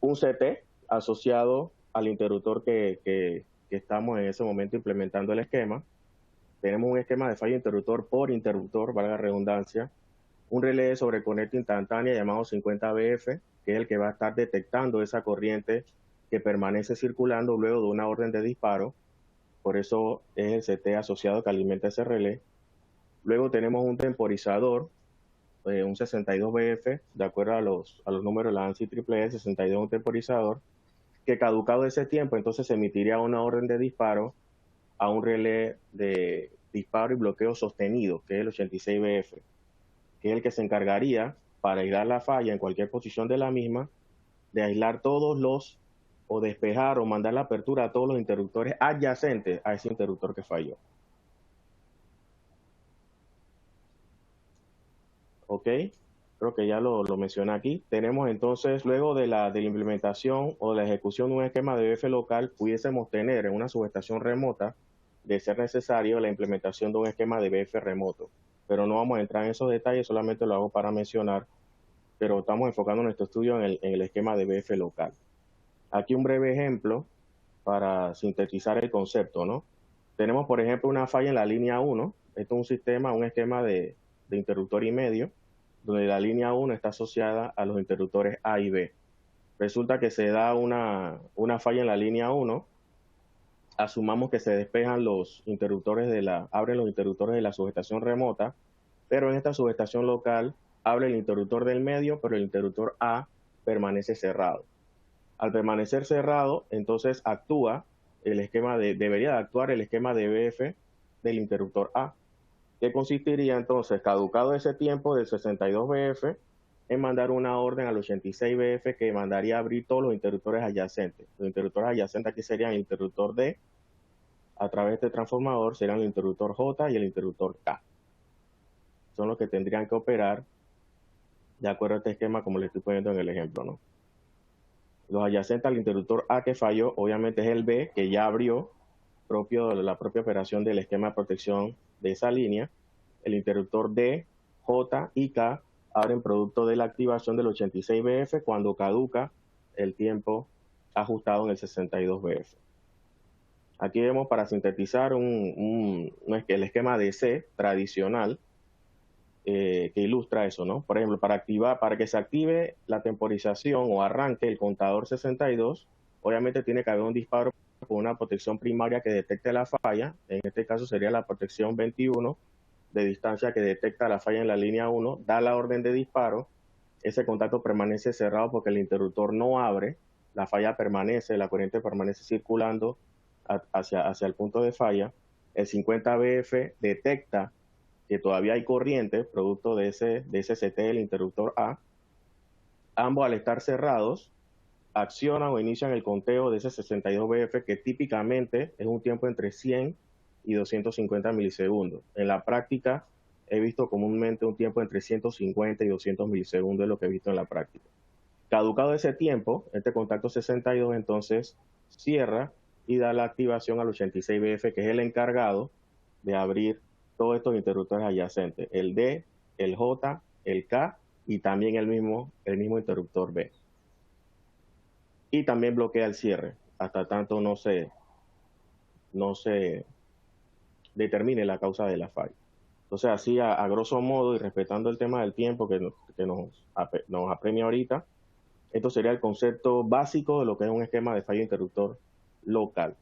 Un CT asociado al interruptor que estamos en ese momento implementando el esquema. Tenemos un esquema de fallo interruptor por interruptor, valga la redundancia. Un relé de sobreconecta instantánea llamado 50BF, que es el que va a estar detectando esa corriente que permanece circulando luego de una orden de disparo. Por eso es el CT asociado que alimenta ese relé. Luego tenemos un temporizador, un 62BF, de acuerdo a los números de la ANSI AAA, 62 es un temporizador, que caducado ese tiempo, entonces se emitiría una orden de disparo a un relé de disparo y bloqueo sostenido, que es el 86BF, que es el que se encargaría, para aislar la falla en cualquier posición de la misma, de aislar o despejar o mandar la apertura a todos los interruptores adyacentes a ese interruptor que falló. ¿Ok? creo que ya lo mencioné aquí. Tenemos entonces, luego de la implementación o de la ejecución de un esquema de BF local, pudiésemos tener en una subestación remota, de ser necesario, la implementación de un esquema de BF remoto. Pero no vamos a entrar en esos detalles, solamente lo hago para mencionar, pero estamos enfocando nuestro estudio en el esquema de BF local. Aquí un breve ejemplo para sintetizar el concepto, ¿no? Tenemos, por ejemplo, una falla en la línea 1. Esto es un sistema, un esquema de interruptor y medio, donde la línea 1 está asociada a los interruptores A y B. Resulta que se da una falla en la línea 1, asumamos que se despejan los interruptores abren los interruptores de la subestación remota, pero en esta subestación local abre el interruptor del medio, pero el interruptor A permanece cerrado. Al permanecer cerrado, entonces debería de actuar el esquema de BF del interruptor A, que consistiría entonces, caducado ese tiempo del 62 BF, en mandar una orden al 86 BF que mandaría a abrir todos los interruptores adyacentes. Los interruptores adyacentes aquí serían el interruptor D, a través de este transformador serían el interruptor J y el interruptor K. Son los que tendrían que operar de acuerdo a este esquema como les estoy poniendo en el ejemplo, ¿no? Los adyacentes al interruptor A que falló, obviamente es el B, que ya abrió, la propia operación del esquema de protección de esa línea. El interruptor D, J y K abren producto de la activación del 86 BF cuando caduca el tiempo ajustado en el 62 BF. Aquí vemos, para sintetizar, el esquema de C tradicional que ilustra eso, ¿no? Por ejemplo, para que se active la temporización o arranque el contador 62, obviamente tiene que haber un disparo con una protección primaria que detecte la falla. En este caso sería la protección 21 de distancia que detecta la falla en la línea 1, da la orden de disparo, ese contacto permanece cerrado porque el interruptor no abre, la falla permanece, la corriente permanece circulando hacia el punto de falla. El 50 BF detecta que todavía hay corriente producto de ese CT del interruptor A. Ambos, al estar cerrados, accionan o inician el conteo de ese 62 BF, que típicamente es un tiempo entre 100 y 250 milisegundos. En la práctica he visto comúnmente un tiempo entre 150 y 200 milisegundos, es lo que he visto en la práctica. Caducado ese tiempo, este contacto 62 entonces cierra y da la activación al 86 BF, que es el encargado de abrir todos estos interruptores adyacentes, el D, el J, el K y también el mismo interruptor B. Y también bloquea el cierre, hasta tanto no se determine la causa de la falla. Entonces, así a grosso modo, y respetando el tema del tiempo que nos apremia ahorita, esto sería el concepto básico de lo que es un esquema de falla interruptor local.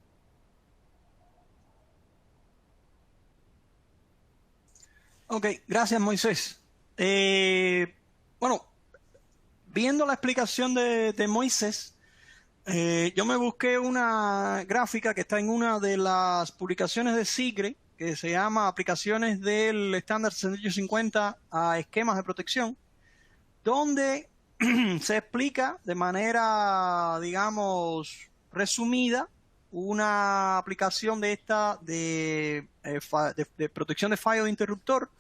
Ok, gracias, Moisés. Bueno, viendo la explicación de Moisés, yo me busqué una gráfica que está en una de las publicaciones de SIGRE, que se llama Aplicaciones del estándar 6850 a esquemas de protección, donde se explica de manera, digamos, resumida, una aplicación de protección de fallo de interruptor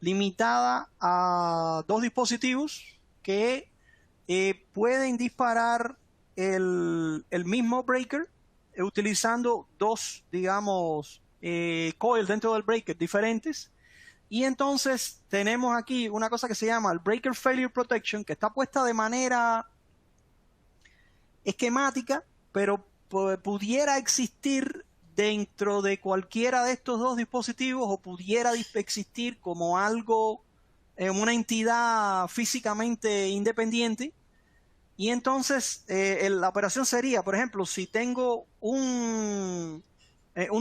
limitada a dos dispositivos que pueden disparar el mismo breaker utilizando dos, digamos, coils dentro del breaker diferentes. Y entonces tenemos aquí una cosa que se llama el Breaker Failure Protection, que está puesta de manera esquemática, pero pudiera existir dentro de cualquiera de estos dos dispositivos, o pudiera existir como algo, una entidad físicamente independiente. Y entonces la operación sería, por ejemplo, si tengo un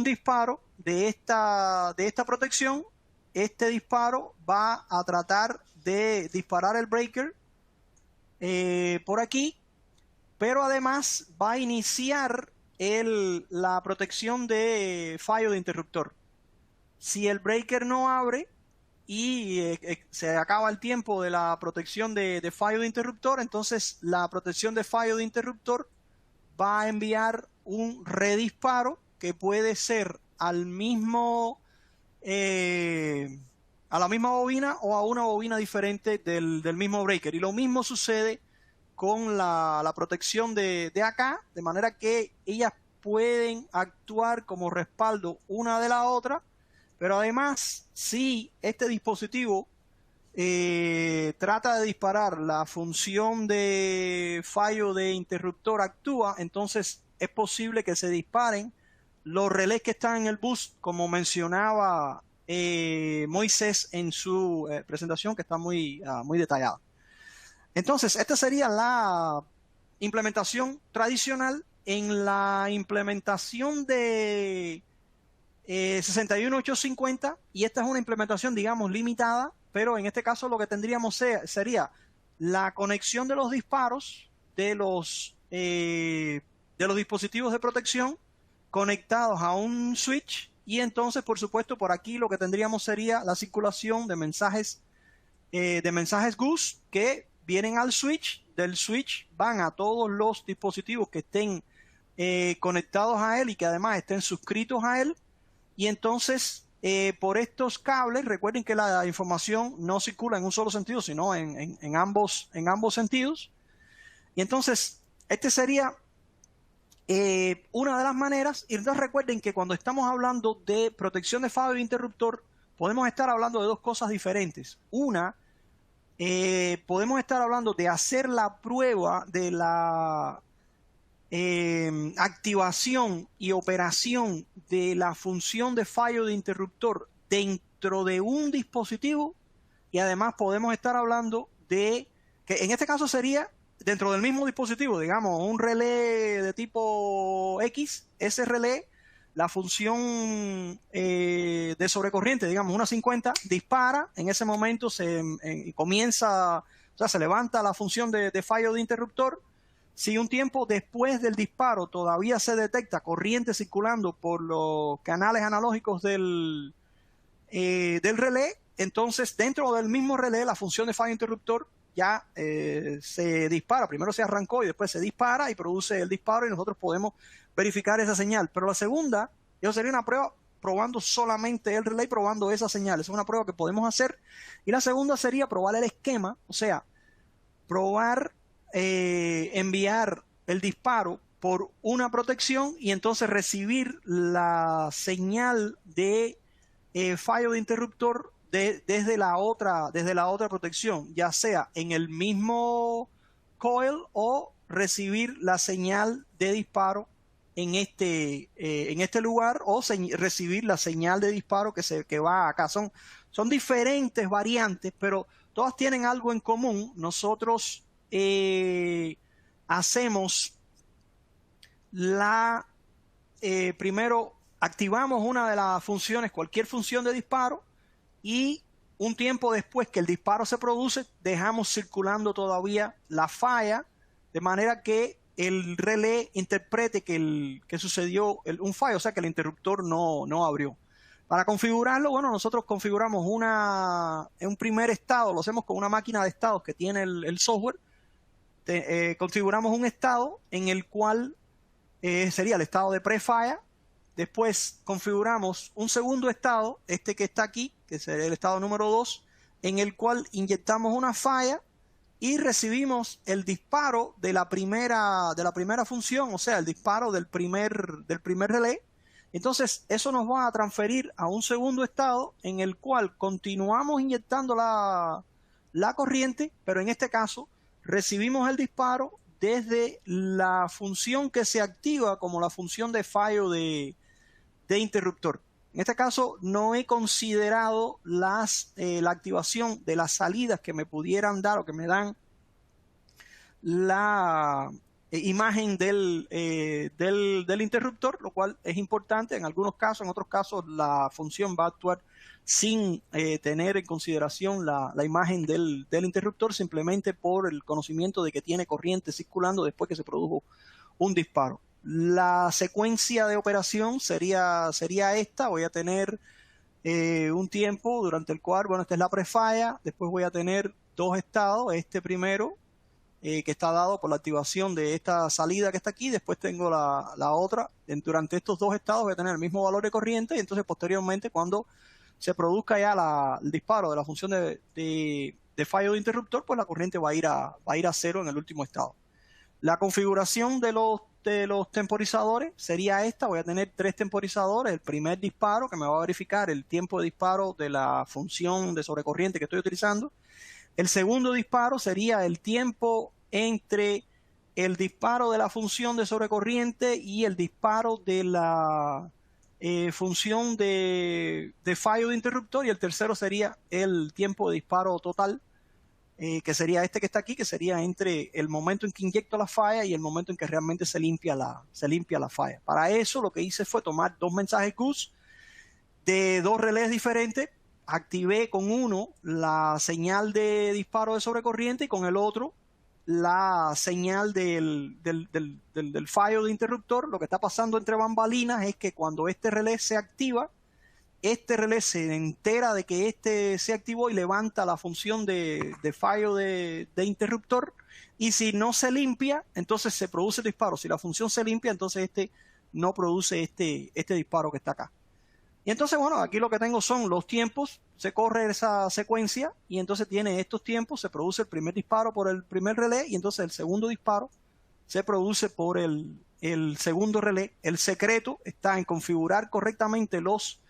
disparo de esta protección, este disparo va a tratar de disparar el breaker por aquí, pero además va a iniciar la protección de fallo de interruptor. Si el breaker no abre y se acaba el tiempo de la protección de fallo de interruptor, entonces la protección de fallo de interruptor va a enviar un redisparo que puede ser al mismo a la misma bobina o a una bobina diferente del mismo breaker. Y lo mismo sucede con la protección de acá, de manera que ellas pueden actuar como respaldo una de la otra, pero además, si este dispositivo trata de disparar, la función de fallo de interruptor actúa, entonces es posible que se disparen los relés que están en el bus, como mencionaba Moisés en su presentación, que está muy detallada. Entonces, esta sería la implementación tradicional. En la implementación de 61850, y esta es una implementación, digamos, limitada, pero en este caso lo que tendríamos sería la conexión de los disparos de los dispositivos de protección conectados a un switch, y entonces, por supuesto, por aquí lo que tendríamos sería la circulación de mensajes GUS que vienen al switch. Del switch van a todos los dispositivos que estén conectados a él y que además estén suscritos a él, y entonces por estos cables, recuerden que la información no circula en un solo sentido, sino en ambos sentidos, y entonces este sería una de las maneras. Y entonces recuerden que cuando estamos hablando de protección de fallo de interruptor, podemos estar hablando de dos cosas diferentes. Una, podemos estar hablando de hacer la prueba de la activación y operación de la función de fallo de interruptor dentro de un dispositivo, y además podemos estar hablando de que en este caso sería dentro del mismo dispositivo, digamos, un relé de tipo X. Ese relé, la función de sobrecorriente, digamos, una 50, dispara. En ese momento comienza, o sea, se levanta la función de fallo de interruptor. Si un tiempo después del disparo todavía se detecta corriente circulando por los canales analógicos del relé, entonces dentro del mismo relé la función de fallo interruptor ya se dispara. Primero se arrancó y después se dispara y produce el disparo, y nosotros podemos verificar esa señal. Pero la segunda, eso sería una prueba probando solamente el relé, probando esa señal. Es una prueba que podemos hacer. Y la segunda sería probar el esquema, o sea, probar enviar el disparo por una protección y entonces recibir la señal de fallo de interruptor desde la otra protección, ya sea en el mismo coil o recibir la señal de disparo en este lugar, o recibir la señal de disparo que va acá. Son diferentes variantes, pero todas tienen algo en común. Nosotros hacemos primero activamos una de las funciones, cualquier función de disparo, y un tiempo después que el disparo se produce, dejamos circulando todavía la falla, de manera que el relé interprete que sucedió un fallo, o sea que el interruptor no abrió. Para configurarlo, bueno, nosotros configuramos un primer estado, lo hacemos con una máquina de estados que tiene el software. Configuramos un estado en el cual sería el estado de pre-falla. Después configuramos un segundo estado, este que está aquí, que sería el estado número 2, en el cual inyectamos una falla y recibimos el disparo de la primera función, o sea, el disparo del primer relé. Entonces eso nos va a transferir a un segundo estado en el cual continuamos inyectando la corriente, pero en este caso recibimos el disparo desde la función que se activa como la función de fallo de interruptor. En este caso no he considerado la activación de las salidas que me pudieran dar o que me dan la imagen del interruptor, lo cual es importante en algunos casos. En otros casos la función va a actuar sin tener en consideración la imagen del interruptor, simplemente por el conocimiento de que tiene corriente circulando después que se produjo un disparo. La secuencia de operación sería esta. Voy a tener un tiempo durante el cual, bueno, esta es la prefalla, después voy a tener dos estados, este primero que está dado por la activación de esta salida que está aquí, después tengo la otra. Durante estos dos estados voy a tener el mismo valor de corriente, y entonces posteriormente, cuando se produzca ya el disparo de la función de fallo de interruptor, pues la corriente va a ir a cero en el último estado. La configuración de los temporizadores sería esta. Voy a tener 3 temporizadores. El primer disparo, que me va a verificar el tiempo de disparo de la función de sobrecorriente que estoy utilizando. El segundo disparo sería el tiempo entre el disparo de la función de sobrecorriente y el disparo de la función de fallo de interruptor. Y el tercero sería el tiempo de disparo total, que sería este que está aquí, que sería entre el momento en que inyecto la falla y el momento en que realmente se limpia la falla. Para eso lo que hice fue tomar 2 mensajes GUS de 2 relés diferentes. Activé con uno la señal de disparo de sobrecorriente y con el otro la señal del fallo de interruptor. Lo que está pasando entre bambalinas es que cuando este relé se activa, este relé se entera de que este se activó y levanta la función de fallo de interruptor, y si no se limpia, entonces se produce el disparo. Si la función se limpia, entonces este no produce este disparo que está acá. Y entonces, bueno, aquí lo que tengo son los tiempos. Se corre esa secuencia y entonces tiene estos tiempos. Se produce el primer disparo por el primer relé y entonces el segundo disparo se produce por el segundo relé. El secreto está en configurar correctamente los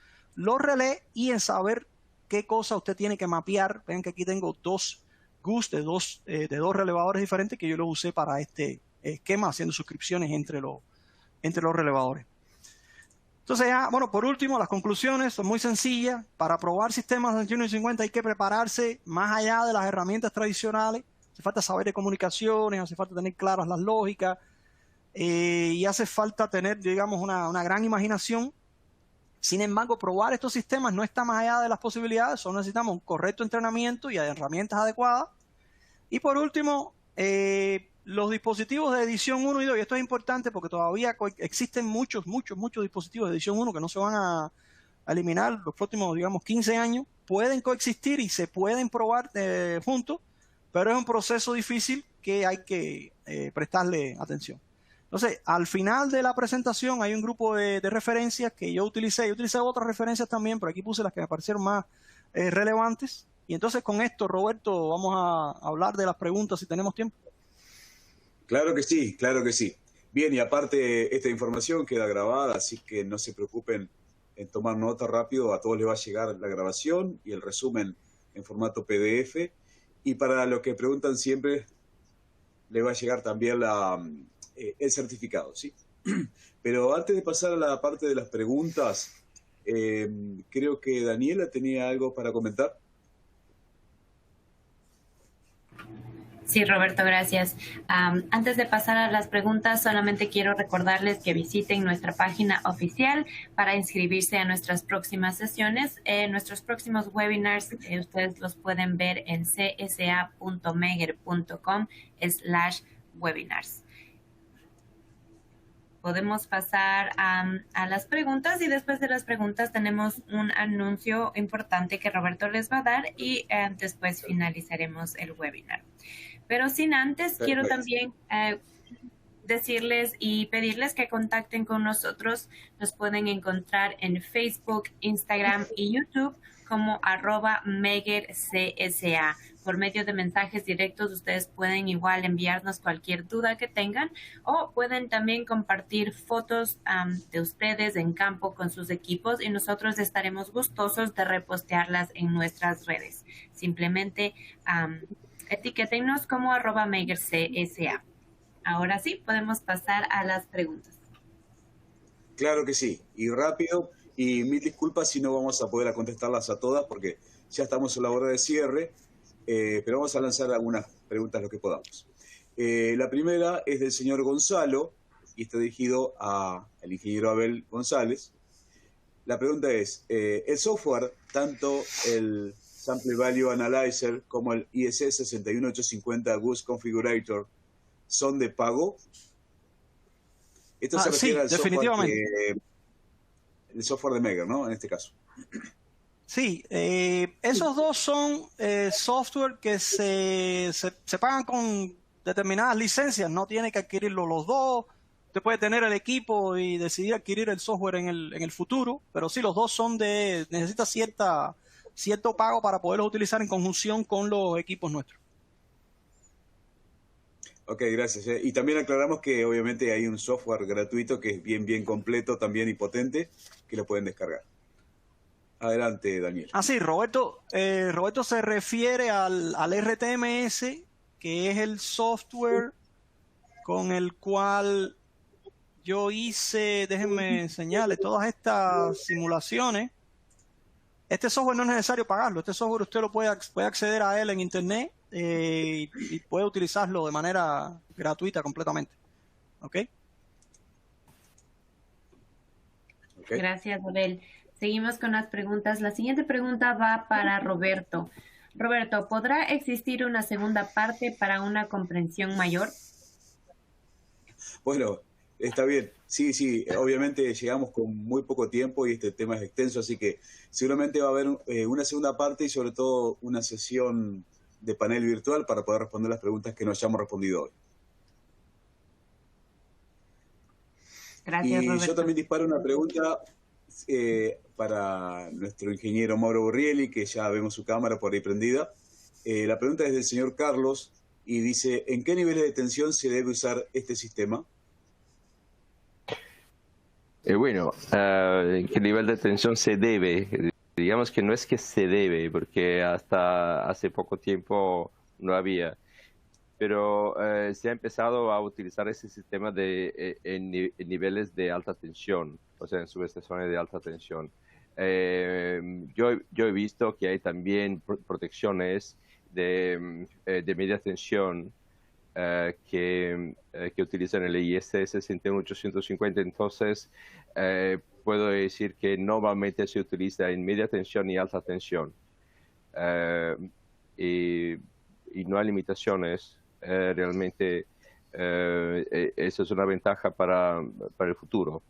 relés y en saber qué cosa usted tiene que mapear. Vean que aquí tengo 2 GUS de dos relevadores diferentes que yo los usé para este esquema, haciendo suscripciones entre los relevadores. Entonces ya, bueno, por último, las conclusiones son muy sencillas. Para probar sistemas 61 y 50 hay que prepararse más allá de las herramientas tradicionales. Hace falta saber de comunicaciones, hace falta tener claras las lógicas, y hace falta tener, digamos, una gran imaginación. Sin embargo, probar estos sistemas no está más allá de las posibilidades. Solo necesitamos un correcto entrenamiento y herramientas adecuadas. Y por último, los dispositivos de edición 1 y 2, y esto es importante porque todavía existen muchos dispositivos de edición 1 que no se van a eliminar los próximos, digamos, 15 años. Pueden coexistir y se pueden probar juntos, pero es un proceso difícil que hay que prestarle atención. Entonces, al final de la presentación hay un grupo de referencias que yo utilicé. Yo utilicé otras referencias también, pero aquí puse las que me parecieron más relevantes. Y entonces con esto, Roberto, vamos a hablar de las preguntas si tenemos tiempo. Claro que sí, claro que sí. Bien, y aparte esta información queda grabada, así que no se preocupen en tomar nota rápido. A todos les va a llegar la grabación y el resumen en formato PDF. Y para los que preguntan siempre, les va a llegar también el certificado, ¿sí? Pero antes de pasar a la parte de las preguntas, creo que Daniela tenía algo para comentar. Sí, Roberto, gracias. Antes de pasar a las preguntas, solamente quiero recordarles que visiten nuestra página oficial para inscribirse a nuestras próximas sesiones. Nuestros próximos webinars, ustedes los pueden ver en csa.megger.com/webinars. Podemos pasar a las preguntas, y después de las preguntas tenemos un anuncio importante que Roberto les va a dar y después finalizaremos el webinar. Pero sin antes, quiero también decirles y pedirles que contacten con nosotros. Nos pueden encontrar en Facebook, Instagram y YouTube como @MeggerCSA. Por medio de mensajes directos, ustedes pueden igual enviarnos cualquier duda que tengan, o pueden también compartir fotos de ustedes en campo con sus equipos y nosotros estaremos gustosos de repostearlas en nuestras redes. Simplemente etiquétennos como @MeggerCSA. Ahora sí, podemos pasar a las preguntas. Claro que sí, y rápido, y mil disculpas si no vamos a poder contestarlas a todas porque ya estamos a la hora de cierre, pero vamos a lanzar algunas preguntas lo que podamos. La primera es del señor Gonzalo y está dirigido al ingeniero Abel González. La pregunta es, ¿el software, tanto el Sample Value Analyzer como el ISS 61850 GUS Configurator, son de pago? Esto se refiere al definitivamente. El software de Megger, ¿no? En este caso. Sí, esos dos son software que se pagan con determinadas licencias. No tiene que adquirirlo los dos. Usted puede tener el equipo y decidir adquirir el software en el futuro, pero sí, los dos son necesita cierto pago para poderlos utilizar en conjunción con los equipos nuestros. Ok, gracias. Y también aclaramos que obviamente hay un software gratuito que es bien completo también y potente, que lo pueden descargar. Adelante, Daniel. Sí, Roberto se refiere al RTMS, que es el software con el cual yo hice, déjenme enseñarle, todas estas simulaciones. Este software no es necesario pagarlo. Este software usted lo puede acceder a él en internet y puede utilizarlo de manera gratuita completamente. ¿Ok? Gracias, Abel. Seguimos con las preguntas. La siguiente pregunta va para Roberto. Roberto, ¿podrá existir una segunda parte para una comprensión mayor? Bueno, está bien. Sí, obviamente llegamos con muy poco tiempo y este tema es extenso, así que seguramente va a haber una segunda parte y sobre todo una sesión de panel virtual para poder responder las preguntas que nos hayamos respondido hoy. Gracias, y Roberto. Yo también disparo una pregunta para nuestro ingeniero Mauro Borrielli, que ya vemos su cámara por ahí prendida. La pregunta es del señor Carlos y dice, ¿en qué niveles de tensión se debe usar este sistema? ¿En qué nivel de tensión se debe? Digamos que no es que se debe, porque hasta hace poco tiempo no había. Pero se ha empezado a utilizar ese sistema en niveles de alta tensión, o sea, en subestaciones de alta tensión. Yo he visto que hay también protecciones de media tensión que utilizan el IS 61850. Entonces, puedo decir que normalmente se utiliza en media tensión y alta tensión. Y no hay limitaciones. Realmente eso es una ventaja para el futuro.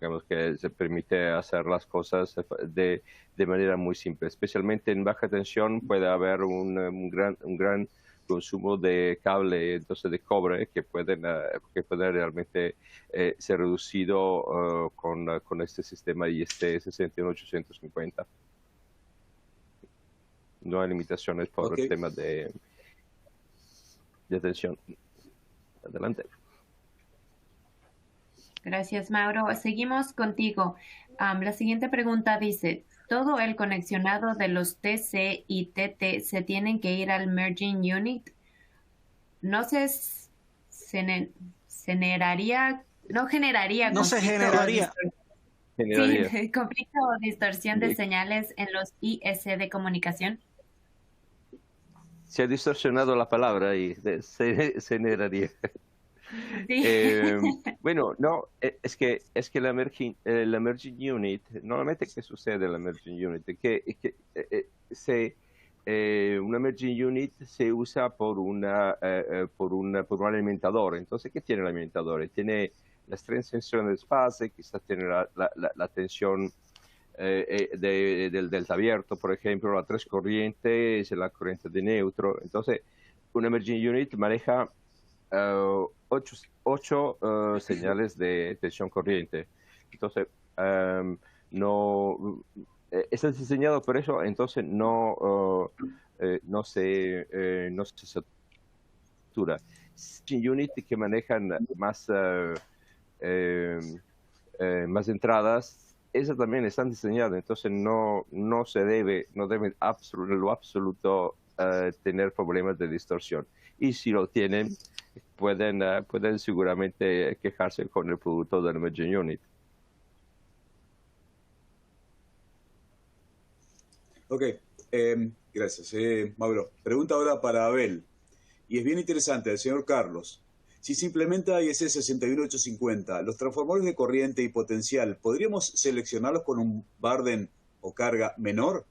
Digamos que se permite hacer las cosas de manera muy simple. Especialmente en baja tensión puede haber un gran consumo de cable, entonces de cobre, que puede realmente ser reducido con este sistema IST 61850. No hay limitaciones por el tema de tensión. Adelante. Gracias, Mauro. Seguimos contigo. La siguiente pregunta dice, ¿todo el conexionado de los TC y TT se tienen que ir al Merging Unit? No se generaría conflicto o distorsión de señales en los IS de comunicación. Se ha distorsionado la palabra y se generaría. Sí. Bueno, no, es que la Merging Unit, normalmente, ¿qué sucede en la Merging Unit? Una Merging Unit se usa por un alimentador. Entonces, ¿qué tiene el alimentador? Tiene las tres tensiones de fase, quizás tiene la tensión del delta abierto, por ejemplo, la tres corrientes, la corriente de neutro. Entonces, una Merging Unit maneja 8 señales de tensión corriente. Entonces, está diseñado por eso, entonces no se satura. Unit que manejan más entradas, esas también están diseñadas, entonces no deben lo absoluto tener problemas de distorsión. Y si lo tienen, pueden seguramente quejarse con el producto del Merging Unit. Ok, gracias, Mauro. Pregunta ahora para Abel, y es bien interesante, el señor Carlos. Si se implementa IS 61850, los transformadores de corriente y potencial, ¿podríamos seleccionarlos con un burden o carga menor?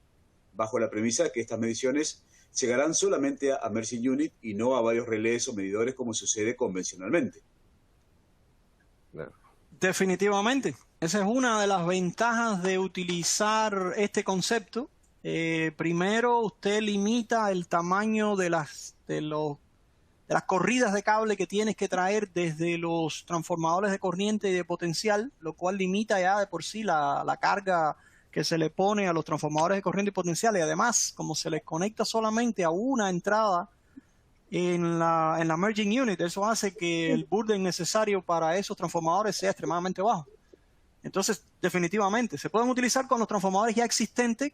Bajo la premisa que estas mediciones llegarán solamente a Merging Unit y no a varios relés o medidores como sucede convencionalmente. Definitivamente. Esa es una de las ventajas de utilizar este concepto. Primero, usted limita el tamaño de las corridas de cable que tienes que traer desde los transformadores de corriente y de potencial, lo cual limita ya de por sí la carga que se le pone a los transformadores de corriente y potencial. Y además, como se les conecta solamente a una entrada en la merging unit, eso hace que el burden necesario para esos transformadores sea extremadamente bajo. Entonces, definitivamente, se pueden utilizar con los transformadores ya existentes,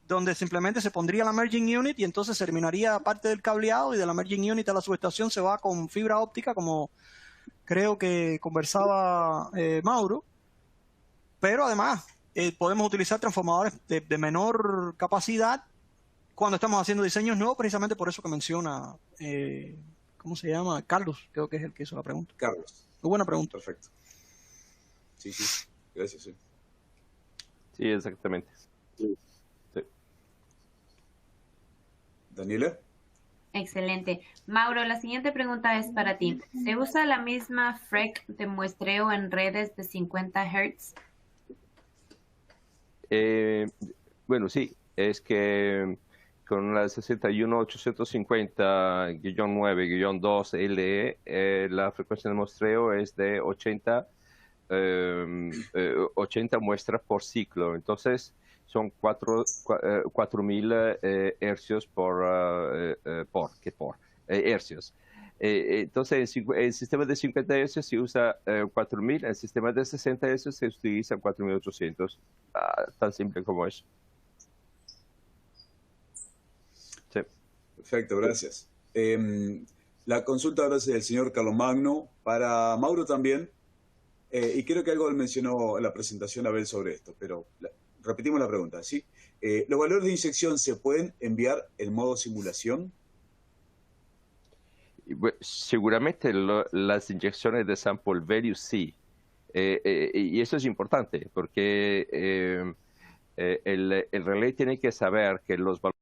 donde simplemente se pondría la merging unit y entonces se eliminaría parte del cableado, y de la merging unit a la subestación se va con fibra óptica, como creo que conversaba Mauro. Pero además podemos utilizar transformadores de menor capacidad cuando estamos haciendo diseños nuevos, precisamente por eso que menciona, ¿cómo se llama? Carlos, creo que es el que hizo la pregunta. Carlos. Muy buena pregunta. Perfecto. Sí, gracias. Sí, sí, exactamente. Sí. Daniela. Excelente. Mauro, la siguiente pregunta es para ti. ¿Se usa la misma FREC de muestreo en redes de 50 Hz? Bueno, sí, es que con la 61850-9-2 LE, la frecuencia de muestreo es de 80 muestras por ciclo. Entonces, son 4000 hercios hercios. Entonces, el sistema de 50 hercios se usa 4000, el sistema de 60 hercios se utiliza 4800. Tan simple como eso. Sí. Perfecto, gracias. La consulta ahora es del señor Carlomagno, para Mauro también, y creo que algo él mencionó en la presentación Abel sobre esto, pero repetimos la pregunta, ¿sí? ¿Los valores de inyección se pueden enviar en modo simulación? Seguramente las inyecciones de sample value sí. Y eso es importante porque el relay tiene que saber que los valores